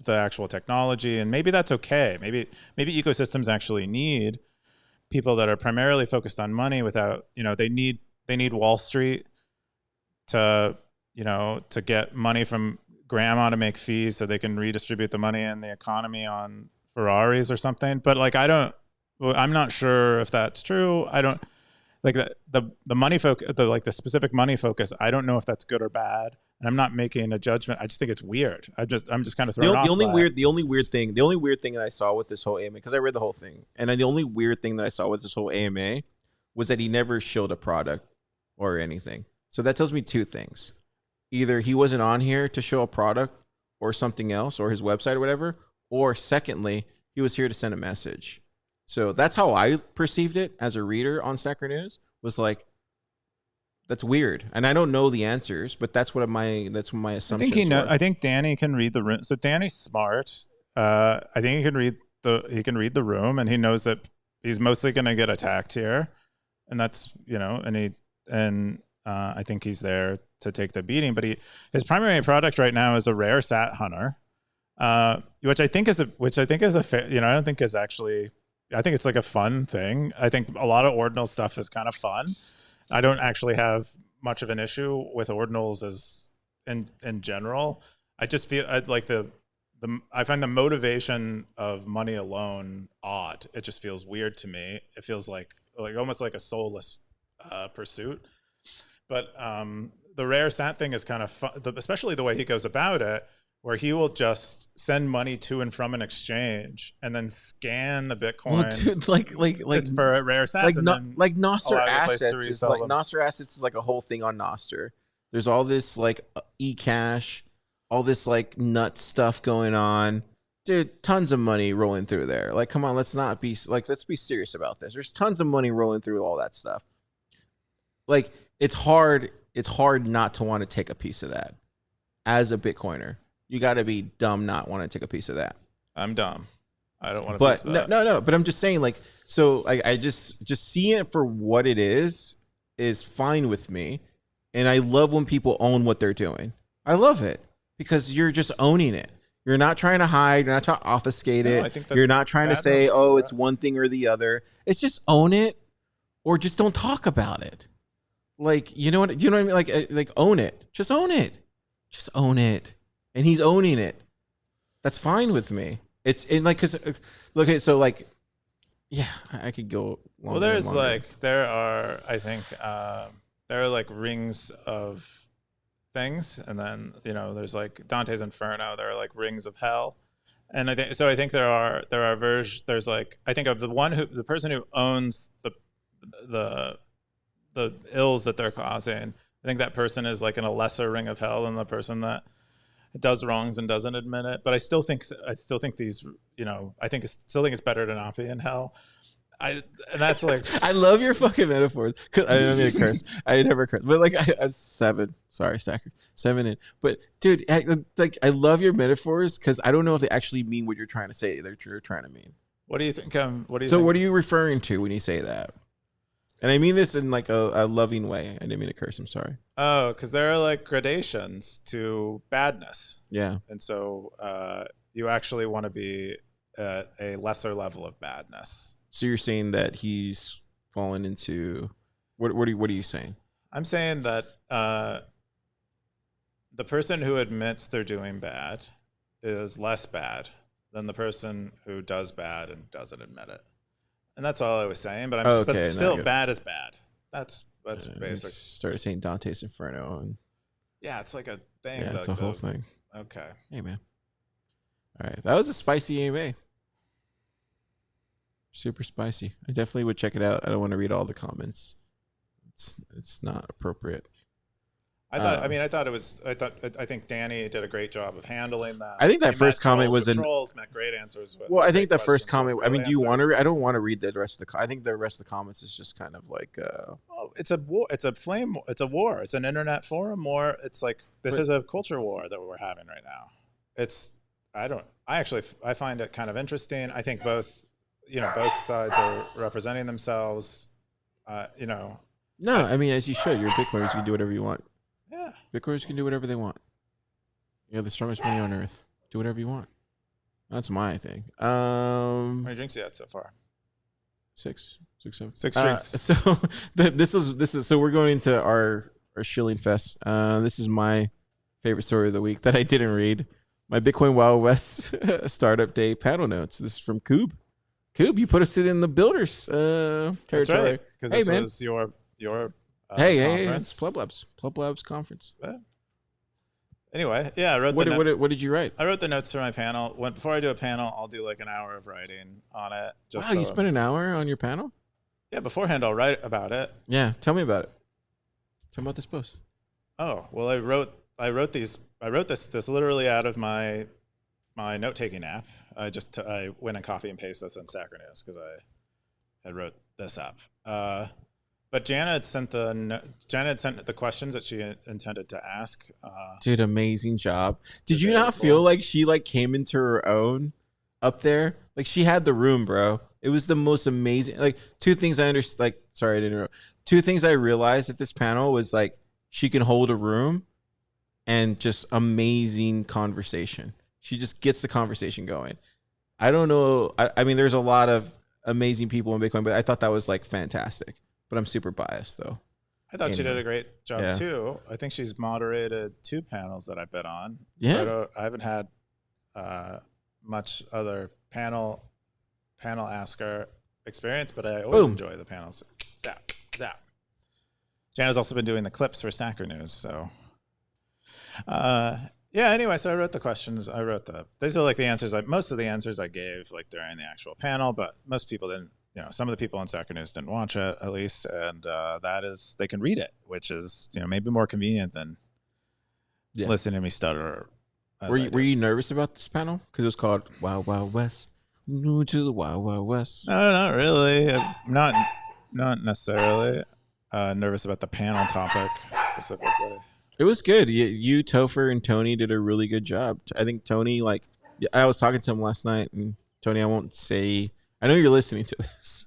the actual technology. And maybe that's okay. Maybe ecosystems actually need people that are primarily focused on money without, they need Wall Street to, to get money from grandma to make fees so they can redistribute the money in the economy on Ferraris or something. But like, I'm not sure if that's true. I don't like the money focus, the specific money focus. I don't know if that's good or bad. And I'm not making a judgment. I just think it's weird. I'm just kind of thrown off. The only weird thing that I saw with this whole AMA, because I read the whole thing, and the only weird thing that I saw with this whole AMA was that he never showed a product or anything. So that tells me two things: either he wasn't on here to show a product or something else, or his website or whatever, or secondly, he was here to send a message. So that's how I perceived it as a reader on Stacker News. Was like, that's weird, and I don't know the answers, but that's what my assumption. I think Danny can read the room. So Danny's smart. I think he can read the room, and he knows that he's mostly going to get attacked here, and that's I think he's there to take the beating. But his primary product right now is a rare sat hunter, which I think is a fair. I don't think is actually. I think it's like a fun thing. I think a lot of ordinal stuff is kind of fun. I don't actually have much of an issue with ordinals as in general. I just feel I find the motivation of money alone odd. It just feels weird to me. It feels like almost like a soulless pursuit. But the rare sat thing is kind of fun, especially the way he goes about it, where he will just send money to and from an exchange and then scan the Bitcoin. Well, dude, like for a rare sats, like Nostr assets is like Nostr assets is like a whole thing on Nostr. There's all this like eCash, all this like nut stuff going on. Dude, tons of money rolling through there. Like, come on, let's be serious about this. There's tons of money rolling through all that stuff. Like, it's hard not to want to take a piece of that as a Bitcoiner. You got to be dumb not want to take a piece of that. I'm dumb. I don't want to. But no. But I'm just saying, like, so I just seeing it for what it is fine with me, and I love when people own what they're doing. I love it because you're just owning it. You're not trying to hide. You're not trying to obfuscate it. I think you're not trying to say, oh, it's one thing or the other. It's just own it, or just don't talk about it. Like, you know what I mean? Like own it. Just own it. Just own it. And he's owning it. That's fine with me. It's in like, cause okay, so like, yeah, I could go. Well, there's like there are like rings of things, and then there's like Dante's Inferno. There are like rings of hell, and I think there are there's like, I think of the person who owns the ills that they're causing. I think that person is like in a lesser ring of hell than the person that does wrongs and doesn't admit it. But I still think these, I still think it's better to not be in hell. And that's like, I love your fucking metaphors. Cause I don't mean to curse. I never curse, but like I'm 7. Sorry, Stacker. 7 in. But dude, I love your metaphors because I don't know if they actually mean what you're trying to say. You're trying to mean. What do you think? What are you referring to when you say that? And I mean this in like a loving way. I didn't mean to curse. I'm sorry. Oh, because there are like gradations to badness. Yeah. And so you actually want to be at a lesser level of badness. So you're saying that he's fallen into what are you saying? I'm saying that the person who admits they're doing bad is less bad than the person who does bad and doesn't admit it. And that's all I was saying, but but still bad is bad. That's basic. Started saying Dante's Inferno, and yeah, it's like a thing. Yeah, it's a whole thing. Okay. Hey, man. All right, that was a spicy AMA. Super spicy. I definitely would check it out. I don't want to read all the comments. It's not appropriate. I think Danny did a great job of handling that. I think that first comment was trolls met great answers. Well, I think the first comment. I mean, do you want to? I don't want to read the rest of the. I think the rest of the comments is just kind of like. Oh, it's a war. It's a flame. It's a war. It's an internet forum war. It's like this is a culture war that we're having right now. I find it kind of interesting. I think both sides are representing themselves. No, I mean, as you should. You're Bitcoiners. You can do whatever you want. Yeah. Bitcoiners can do whatever they want. You have the strongest money on earth. Do whatever you want. That's my thing. How many drinks you had so far? 6, 7. 6 drinks. So this is so we're going into our shilling fest. This is my favorite story of the week that I didn't read. My Bitcoin Wild West Startup Day panel notes. This is from Coob. Coob, you put us in the builders territory. That's right. Because this was your Hey, it's PlebLab's conference. Anyway, yeah, I wrote what did you write? I wrote the notes for my panel. Before I do a panel, I'll do like an hour of writing on it. Wow, you spent an hour on your panel? Yeah, beforehand I'll write about it. Yeah, tell me about it. Tell me about this post. Oh, well, I wrote this literally out of my note-taking app. I went and copy and paste this in Stacker News because I had wrote this app. But Jana had sent the questions that she intended to ask. Dude, amazing job. Did you not feel like she came into her own up there? Like she had the room, bro. It was the most amazing. Like two things I understand. Like, sorry, I didn't know. Two things I realized at this panel was like she can hold a room and just amazing conversation. She just gets the conversation going. I don't know. I mean, there's a lot of amazing people in Bitcoin, but I thought that was fantastic. But I'm super biased, though. I thought she did a great job, too. I think she's moderated 2 panels that I've been on. Yeah. So I haven't had much other panel asker experience, but I always enjoy the panels. Zap, zap. Jana's also been doing the clips for Stacker News, so... anyway, so I wrote the questions. These are the answers. Most of the answers I gave during the actual panel, but most people didn't. Some of the people on Stacker News didn't watch it, at least, and that is they can read it, which is maybe more convenient than listening to me stutter. Were you nervous about this panel because it was called Wild Wild West? New to the Wild Wild West. No, not really. I'm not necessarily nervous about the panel topic specifically. It was good. You, Topher, and Tony did a really good job. I think Tony, I was talking to him last night, and Tony, I won't say. I know you're listening to this.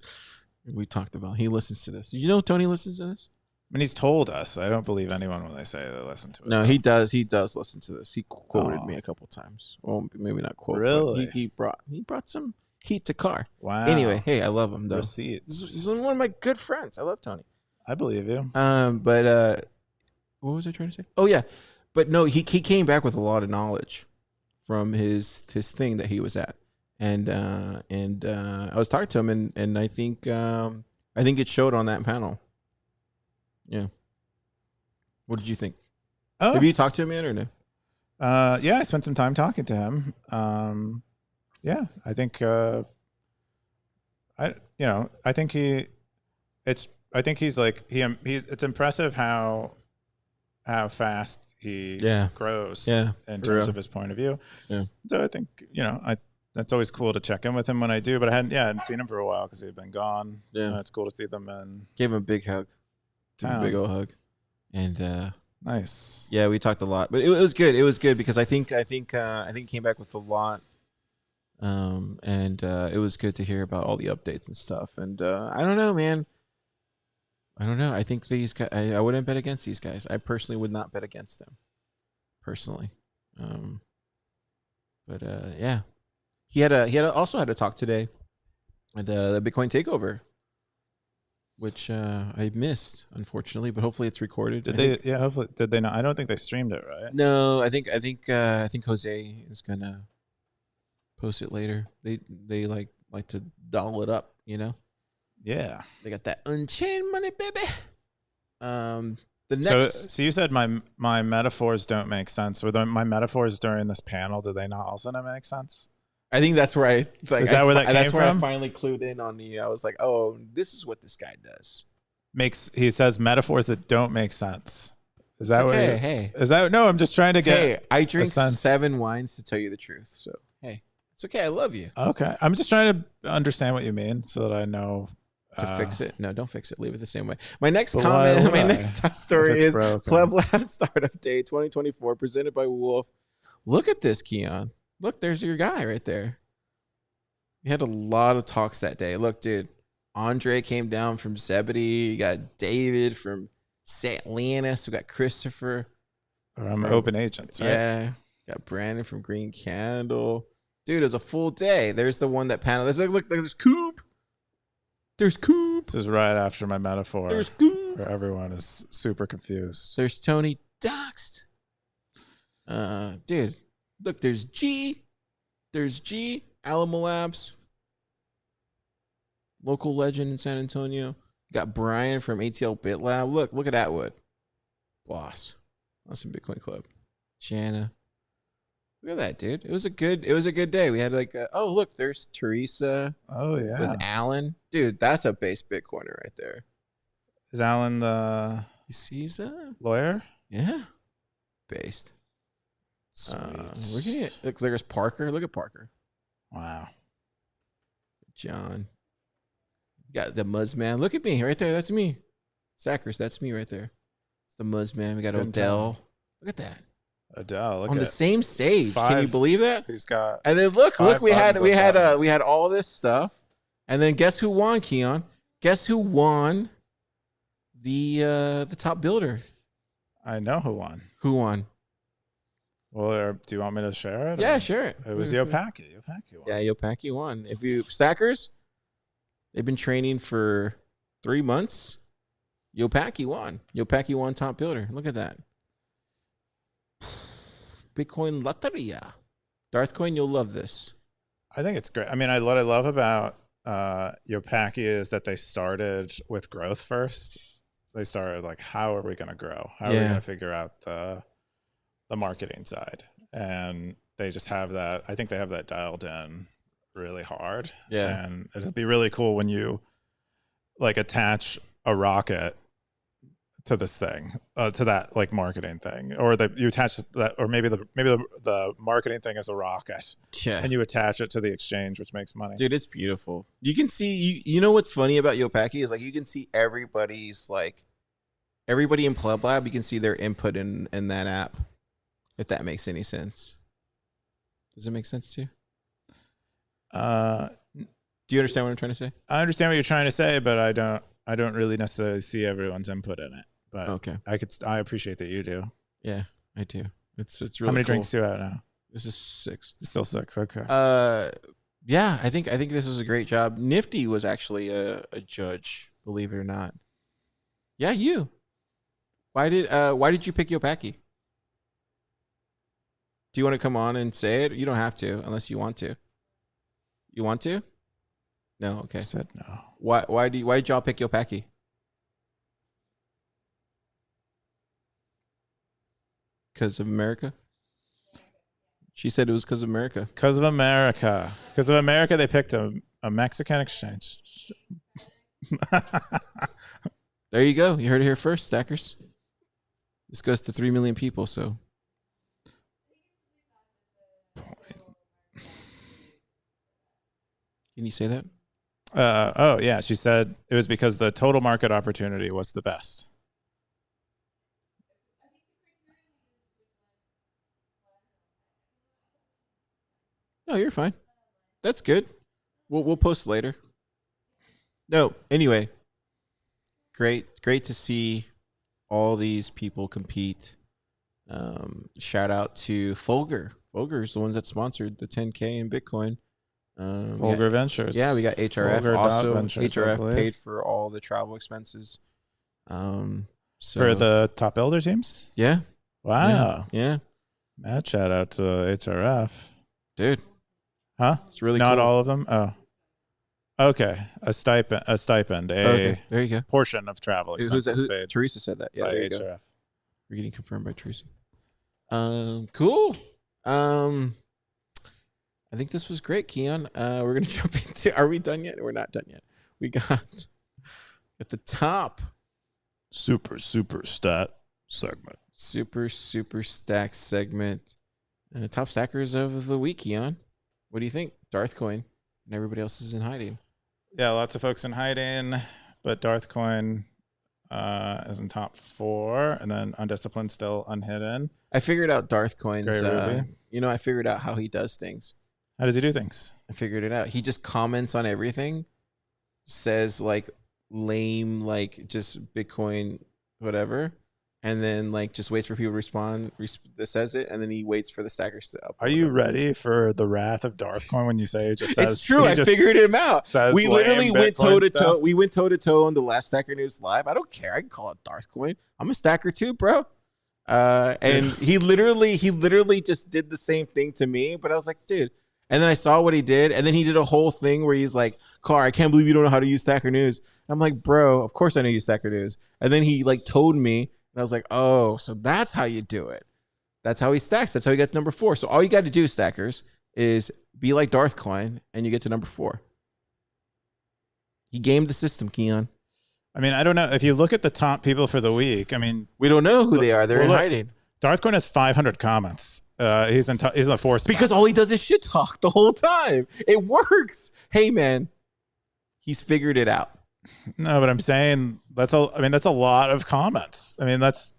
We talked about he listens to this. Did you know Tony listens to this? I mean, he's told us. I don't believe anyone when they say they listen to it. No, he does. He does listen to this. He quoted me a couple times. Well, maybe not quote. Really? He brought some heat to Car. Wow. Anyway, hey, I love him though. Receipts. He's one of my good friends. I love Tony. I believe you. But what was I trying to say? Oh yeah, but no, he came back with a lot of knowledge from his thing that he was at. And I was talking to him, and I think it showed on that panel. Yeah. What did you think? Oh. Have you talked to him yet or no? Yeah, I spent some time talking to him. Yeah, I think it's impressive how fast he grows in terms of his point of view. Yeah. So I think that's always cool to check in with him when I do, but I hadn't seen him for a while because he'd been gone. Yeah, it's cool to see them and gave him a big hug, a big old hug, and nice. Yeah, we talked a lot, but it was good. It was good because I think he came back with a lot, and it was good to hear about all the updates and stuff. And I don't know, man. I don't know. I think these guys. I wouldn't bet against these guys. I personally would not bet against them. Personally, but yeah. He also had a talk today at the Bitcoin Takeover, which I missed, unfortunately, but hopefully it's recorded. Hopefully. Did they not? I don't think they streamed it, right? No, I think Jose is gonna post it later. They like to doll it up, Yeah. They got that Unchained money, baby. The next. So you said my metaphors don't make sense. Were my metaphors during this panel? Did they not also not make sense? I think that's where Is that where that came That's where from? I finally clued in on you. I was like, oh, this is what this guy does. He says metaphors that don't make sense. Is that what? Okay, hey. Is that no? I'm just trying to get. Hey, I drink sense. 7 wines to tell you the truth. So hey, it's okay. I love you. Okay, I'm just trying to understand what you mean so that I know. To fix it? No, don't fix it. Leave it the same way. My next But comment, why my would next I? story If it's is broken. PlebLab Startup Day 2024 presented by Wolf. Look at this, Keyan. Look, there's your guy right there. We had a lot of talks that day. Look, dude, Andre came down from Zebedee. You got David from St. Leonis. We got Christopher. From Open Agents, right? Yeah. Got Brandon from Green Candle. Dude, it was a full day. There's the one that panel. Look, there's Coop. There's Coop. This is right after my metaphor. There's Coop. Where everyone is super confused. There's Tony Doxed. Dude, look, there's G. There's G. Alamo Labs. Local legend in San Antonio. Got Brian from ATL BitLab. Look at Atwood. Boss. Awesome Bitcoin Club. Jana. Look at that, dude. It was a good day. We had like oh look, there's Teresa. Oh yeah. With Alan. Dude, that's a base Bitcoiner right there. Is Alan the Caesar? lawyer? Yeah. Based. Sweet. Look, there's Parker. Look at Parker. Wow. John. You got the Muzzman. Look at me right there. That's me. Sackers, that's me right there. It's the Muzzman. We got Good Odell. time. Look at that. Adele, look On at the same stage. Can you 5. believe that? He's got. And then look, we had buttons all this stuff. And then guess who won, Keyan? Guess who won the top builder? I know who won. Who won? Well, do you want me to share it? Yeah, or- share it. It was Yopaki. Yopaki won. Yeah, Yopaki won. If you Stackers, they've been training for 3 months. Yopaki won. Yopaki won top builder. Look at that. Bitcoin Loteria. Darthcoin, you'll love this. I think it's great. I mean, what I love about Yopaki is that they started with growth first. They started like, how are we going to grow? How are we going to figure out the marketing side? And they just have that. I think they have that dialed in really hard. Yeah. And it'll be really cool when you like attach a rocket to this thing, to that like marketing thing, or that you attach that, or maybe the marketing thing is a rocket, Yeah. and you attach it to the exchange, which makes money. Dude, it's beautiful. You can see, you know what's funny about Yopaki is like you can see everybody in PlebLab, you can see their input in that app, if that makes any sense. Does it make sense to you? Do you understand what I'm trying to say? I understand what you're trying to say, but I don't really necessarily see everyone's input in it. But Okay. I appreciate that you do. Yeah, I do. It's really How many cool. drinks do you have now? This is 6. It's still 6. Okay. Yeah, I think this was a great job. Nifty was actually a judge, believe it or not. Yeah, you. Why did you pick Yopaki? Do you want to come on and say it? You don't have to unless you want to. You want to? No, okay. I said no. Why did y'all pick Yopaki? Because of America? She said it was because of America. Because of America. Because of America, they picked a Mexican exchange. There you go. You heard it here first, Stackers. This goes to 3 million people, so. Can you say that? Oh, yeah. She said it was because the total market opportunity was the best. No, you're fine. That's good. We'll post later. No, anyway. Great to see all these people compete. Shout out to Folger. Folger's the ones that sponsored the 10K in Bitcoin. Folger Ventures. Yeah, we got HRF Folger also. Ventures, HRF paid for all the travel expenses. So, for the top builder teams? Yeah. Wow. Yeah. Mad shout out to HRF. Dude. Huh? It's really Not cool. all of them? Oh. Okay. A stipend. Okay, there you go. Portion of travel Who's expenses that? paid Teresa said that. Yeah, by there you HRF. go. We're getting confirmed by Teresa. Cool. I think this was great, Keyan. We're gonna jump into. Are we done yet? We're not done yet. We got at the top. Super stat. segment. Super stack segment. Top stackers of the week, Keyan. What do you think? Darth Coin and everybody else is in hiding. Yeah, lots of folks in hiding, but Darth Coin is in top 4, and then Undisciplined still unhidden. I figured out Darth Coin's. Ruby. I figured out how he does things. How does he do things? I figured it out. He just comments on everything, says like lame, like just Bitcoin, whatever, and then like just waits for people to respond. Says it, and then he waits for the stackers to up. Are you ready for the wrath of Darth Coin when you say it just says? It's true. I figured him out. We literally went toe to toe. We went toe to toe on the last Stacker News Live. I don't care. I can call it Darth Coin. I'm a stacker too, bro. And he literally just did the same thing to me. But I was like, dude. And then I saw what he did, and then he did a whole thing where he's like, Car, I can't believe you don't know how to use Stacker News. I'm like, bro, of course I know you use Stacker News. And then he like told me, and I was like, oh, so that's how you do it. That's how he stacks. That's how he got to number 4. So all you got to do, stackers, is be like Darth Coin, and you get to number 4. He gamed the system, Keyan. I mean, I don't know. If you look at the top people for the week, I mean, we don't know who they are. They're in hiding. Darth Coin has 500 comments. He's in the 4th spot. Because all he does is shit talk the whole time. It works. Hey, man, he's figured it out. No, but I'm saying that's a lot of comments. I mean, that's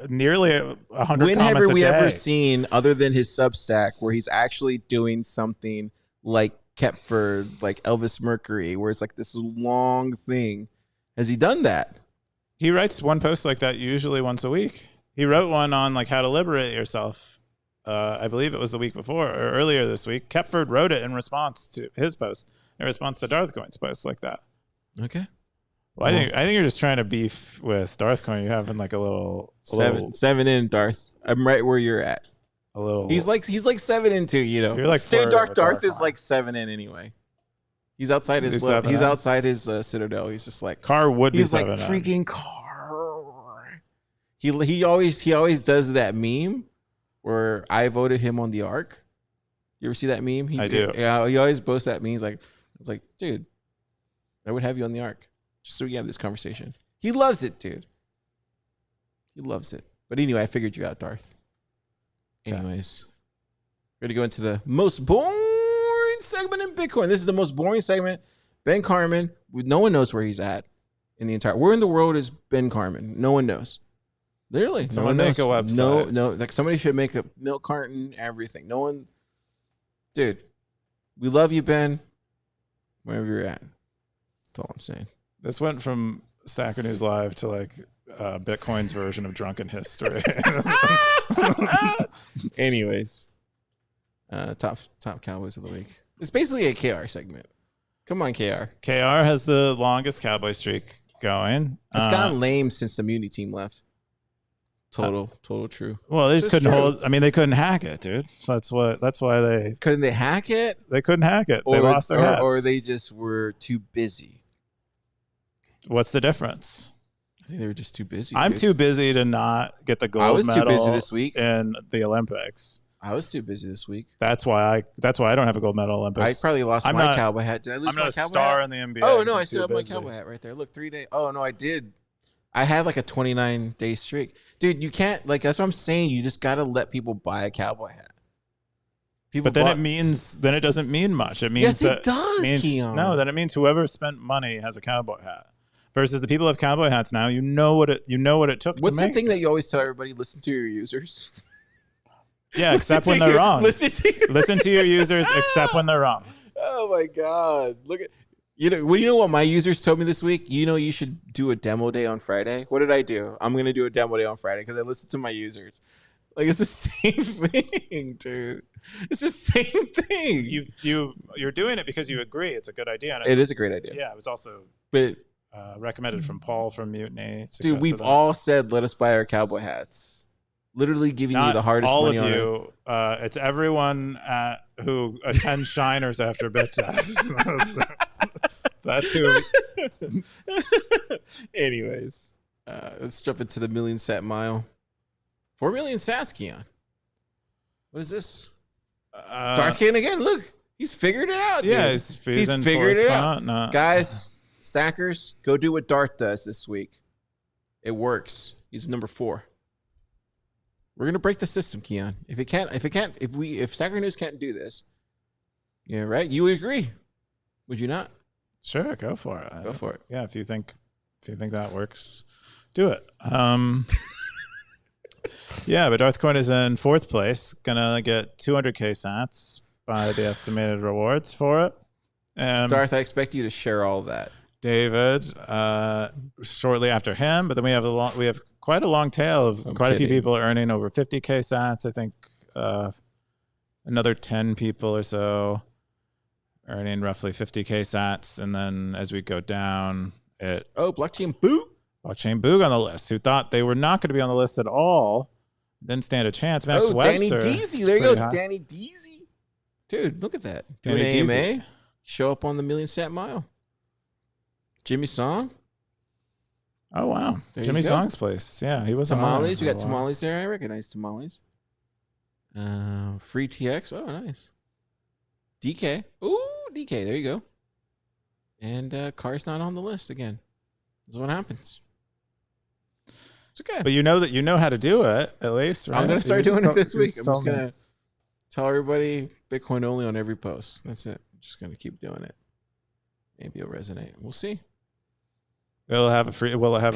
nearly 100 comments a day. When have we ever seen, other than his Substack, where he's actually doing something like Kepford, like Elvis Mercury, where it's like this long thing? Has he done that? He writes one post like that usually once a week. He wrote one on like how to liberate yourself. I believe it was the week before or earlier this week. Kepford wrote it in response to his post, in response to Darth Coin's post like that. Okay. Well, I think you're just trying to beef with Darth Coin. You're having like a little seven in, Darth. I'm right where you're at. A little. He's like 7 in too. You know. You're like dude. Darth is like 7 in anyway. He's outside his. He's outside his Citadel. He's just like Car would be. He's like freaking Car. He always does that meme where I voted him on the Ark. You ever see that meme? I do. Yeah, he always boasts that meme. He's like, it's like, dude, I would have you on the Ark just so we can have this conversation. He loves it, dude. He loves it. But anyway, I figured you out, Darth. Anyways, we're going to go into the most boring segment in Bitcoin. This is the most boring segment. Ben Carmen, no one knows where he's at in the entire. Where in the world is Ben Carmen? No one knows. Literally, someone make a website. No, like somebody should make a milk carton, everything. No one, dude. We love you, Ben. Wherever you're at. That's all I'm saying. This went from Stacker News Live to like Bitcoin's version of Drunken History. Anyways, top Cowboys of the week. It's basically a KR segment. Come on, KR. KR has the longest Cowboy streak going. It's gotten lame since the Muni team left. Total true. Well, they just couldn't hold. I mean, they couldn't hack it, dude. That's why they couldn't. They hack it. They couldn't hack it. They lost their heads. Or they just were too busy. What's the difference? I think they were just too busy. I'm too busy to not get the gold medal. I was too busy this week in the Olympics. I was too busy this week. That's why I don't have a gold medal Olympics. I probably lost my cowboy hat. Did I lose my cowboy hat? I'm not a star in the NBA. Oh no, I still have my cowboy hat right there. Look, 3 days. Oh no, I did. I had like a 29-day streak. Dude, you can't, like, that's what I'm saying. You just got to let people buy a cowboy hat. But then it doesn't mean much. It means yes, it does, Keyan. No, then it means whoever spent money has a cowboy hat. Versus the people who have cowboy hats now, you know what it took What's to make the thing that you always tell everybody? Listen to your users. Yeah, except when they're wrong. Listen to your users, except when they're wrong. Oh my God. Look at you know what my users told me this week? You should do a demo day on Friday. What did I do? I'm gonna do a demo day on Friday because I listened to my users. Like, it's the same thing, dude. It's the same thing. You're doing it because you agree it's a good idea. It is a great idea. Yeah, it was also recommended from Paul from Mutiny. Dude, we've all said let us buy our cowboy hats. Literally giving you the hardest money on it. All of you. It's everyone who attends Shiners after bit tests. That's who. Anyways, let's jump into the million sat mile. 4 million sats, Keyan. What is this? Darth Kane again. Look, he's figured it out. Dude. Yeah, he's figured it out. Guys, stackers, go do what Darth does this week. It works. He's number 4. We're gonna break the system, Keyan. If Stacker News can't do this, yeah, right? You would agree, would you not? Sure, go for it. Go for it. Yeah, if you think that works, do it. Yeah, but Darth Coin is in 4th place, gonna get 200K sats by the estimated rewards for it. Darth, I expect you to share all that. David, shortly after him, but then we have quite a long tail of quite a few people earning over 50K sats. I think another 10 people or so earning roughly 50K sats, and then as we go down, Blockchain Boog on the list, who thought they were not going to be on the list at all, didn't stand a chance. Max Webster, Danny Deezy, there you go, high. Danny Deezy, dude, look at that. Doing an AMA, show up on the million sat mile. Jimmy Song. Oh wow, there Jimmy Song's place. Yeah, he was Tamales. We got Tamales there. I recognize Tamales. Free TX. Oh, nice. DK. Ooh, DK. There you go. And Car's not on the list again. This is what happens. It's okay. But you know how to do it, at least, right? I'm going to start doing it this week. I'm just going to tell everybody Bitcoin only on every post. That's it. I'm just going to keep doing it. Maybe it'll resonate. We'll see. Will it have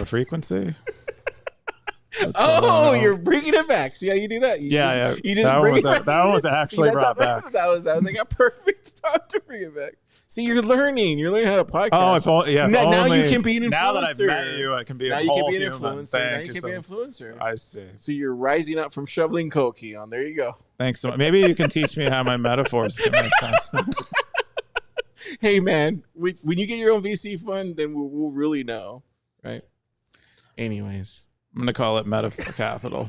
a frequency? You're bringing it back. See how you do that? You just bring it back. That one was actually brought back. That was like a perfect time to bring it back. See, you're learning. You're learning how to podcast. Now you can be an influencer. Now that I've met you, I can be a whole human. Now you can be an influencer. I see. So you're rising up from shoveling coke, Keyan. There you go. Thanks so much. Maybe you can teach me how my metaphors can make sense. Hey, man, when you get your own VC fund, then we'll really know, right? Anyways. I'm going to call it Metaphor Capital.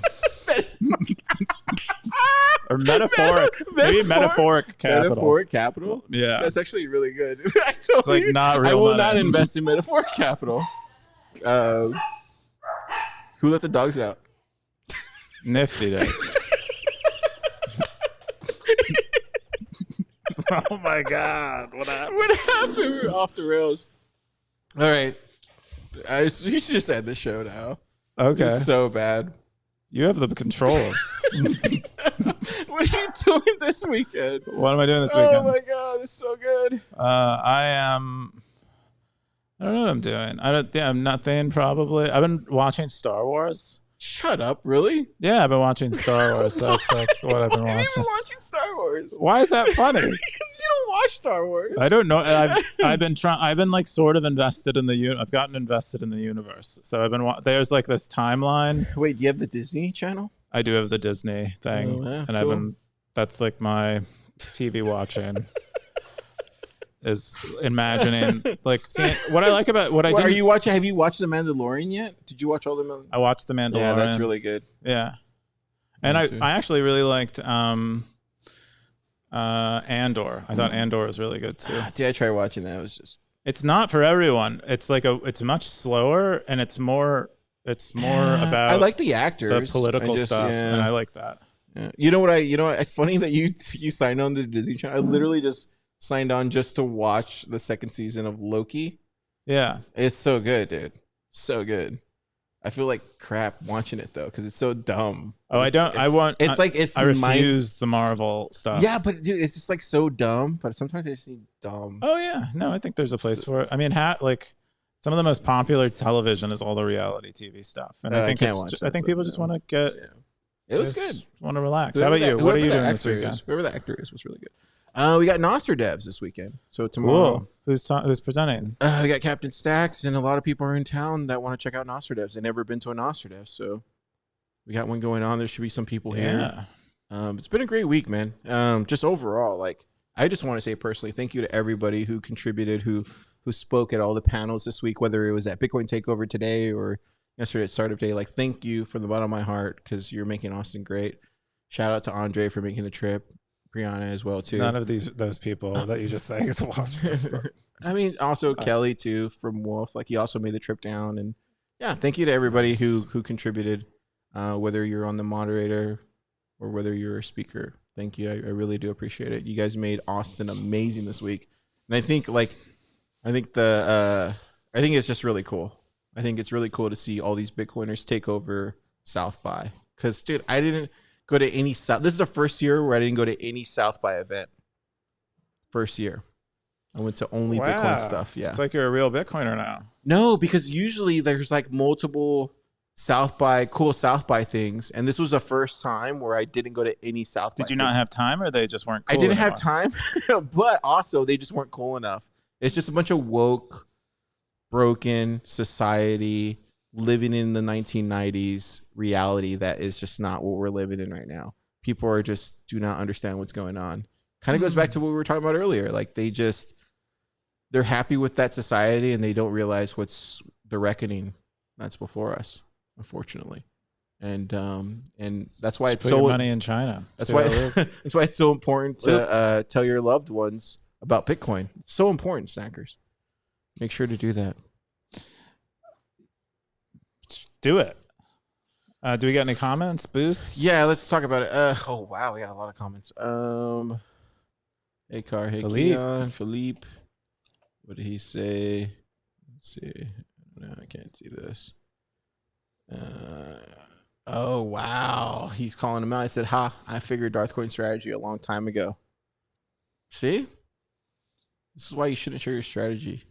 Or metaphoric. Maybe metaphoric capital. Metaphoric capital? Yeah. That's actually really good. It's like not real I will money. not invest in metaphoric capital. Who let the dogs out? Nifty day. Oh my God. What happened? What happened? We're off the rails. All right. You should just end the show now. Okay. It's so bad. You have the controls. What are you doing this weekend? What am I doing this weekend? Oh my God, it's so good. I don't know what I'm doing. I'm nothing probably. I've been watching Star Wars. Shut up, really? Yeah, I've been watching Star Wars. So that's like what I've been watching. You've been watching Star Wars. Why is that funny? Because you don't watch Star Wars. I don't know. I've been like sort of invested in I've gotten invested in the universe. So I've been there's like this timeline. Wait, do you have the Disney Channel? I do have the Disney thing, and cool. That's like my TV watching. Is imagining like seeing what I like about what I do. Are you watching? Have you watched The Mandalorian yet? Did you watch all the Mandalorian? I watched The Mandalorian. Yeah, that's really good. Yeah, and I actually really liked Andor. I thought Andor was really good too. Dude, I tried watching that. It was just. It's not for everyone. It's like it's much slower and it's more about. I like the actors, the political stuff, and I like that. Yeah. You know what? It's funny that you signed on to the Disney Channel. I literally just signed on just to watch the second season of Loki. Yeah. It's so good, dude. So good. I feel like crap watching it though, because it's so dumb. Oh, I refuse the Marvel stuff. Yeah, but dude, it's just like so dumb. But sometimes I just need dumb. Oh yeah, no, I think there's a place for it. I mean, like some of the most popular television is all the reality TV stuff, and I think people just want to get. Yeah. It was good. Want to relax. How about you? What are you doing this weekend? Whoever the actor is was really good. We got Nostradevs this weekend. So tomorrow. Cool. Who's presenting? We got Captain Stacks, and a lot of people are in town that want to check out Nostradevs. They've never been to a Nostradav, so we got one going on. There should be some people here. It's been a great week, man. Just overall, like I just want to say personally, thank you to everybody who contributed, who spoke at all the panels this week, whether it was at Bitcoin Takeover today or yesterday at Startup Day. Like, thank you from the bottom of my heart because you're making Austin great. Shout out to Andre for making the trip. Brianna as well too. None of those people that you just think watch this. I mean, also Kelly too from Wolf. Like he also made the trip down, and yeah, thank you to everybody who contributed, whether you're on the moderator or whether you're a speaker. Thank you. I really do appreciate it. You guys made Austin amazing this week, and I think it's just really cool. I think it's really cool to see all these Bitcoiners take over South by. Because, dude, I didn't go to any South. This is the first year where I didn't go to any South by event. First year. I went to only Bitcoin stuff. Yeah. It's like you're a real Bitcoiner now. No, because usually there's like multiple cool South by things. And this was the first time where I didn't go to any South by. Did you not have time, or they just weren't cool I didn't anymore? have time, but also they just weren't cool enough. It's just a bunch of woke, broken society living in the 1990s reality that is just not what we're living in right now. People are just do not understand what's going on. Kind of goes back to what we were talking about earlier. Like they're happy with that society and they don't realize what's the reckoning that's before us, unfortunately. And that's why it's Put so your money in China. that's why it's so important to tell your loved ones about Bitcoin. It's so important, Snackers. Make sure to do that. Do it. Do we got any comments? Boosts? Yeah, let's talk about it. Oh wow, we got a lot of comments. Hey Car, hey Keyan, Philippe. What did he say? Let's see. No, I can't see this. Oh wow, he's calling him out. I said, "Ha! I figured Darth Coin strategy a long time ago." See, this is why you shouldn't share your strategy.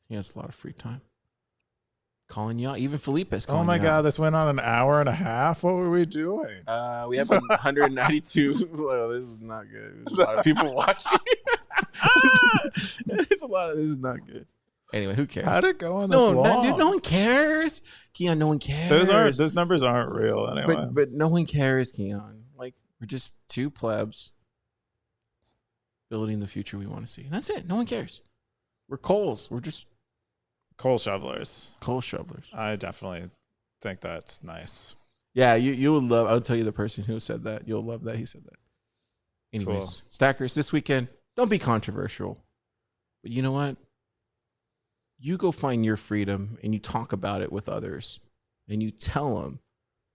He has a lot of free time. Calling you out. Even Felipe is calling you out. Oh my God, this went on an hour and a half. What were we doing? We have 192. Oh, this is not good. There's a lot of people watching. There's a lot of this is not good. Anyway, who cares? How'd it go on this long? Dude, no one cares. Keyan, no one cares. Those numbers aren't real anyway. But no one cares, Keyan. Like, we're just two plebs building the future we want to see. And that's it. No one cares. We're coals. We're just coal shovelers. Coal shovelers. I definitely think that's nice. Yeah, you will love. I'll tell you the person who said that. You'll love that he said that. Anyways, cool. Stackers, this weekend, don't be controversial. But you know what? You go find your freedom and you talk about it with others. And you tell them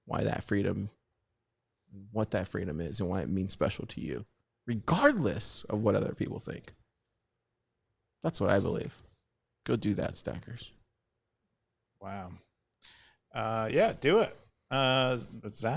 why that freedom, what that freedom is and why it means special to you. Regardless of what other people think. That's what I believe. Go do that, Stackers. Wow. Yeah, do it. Zach?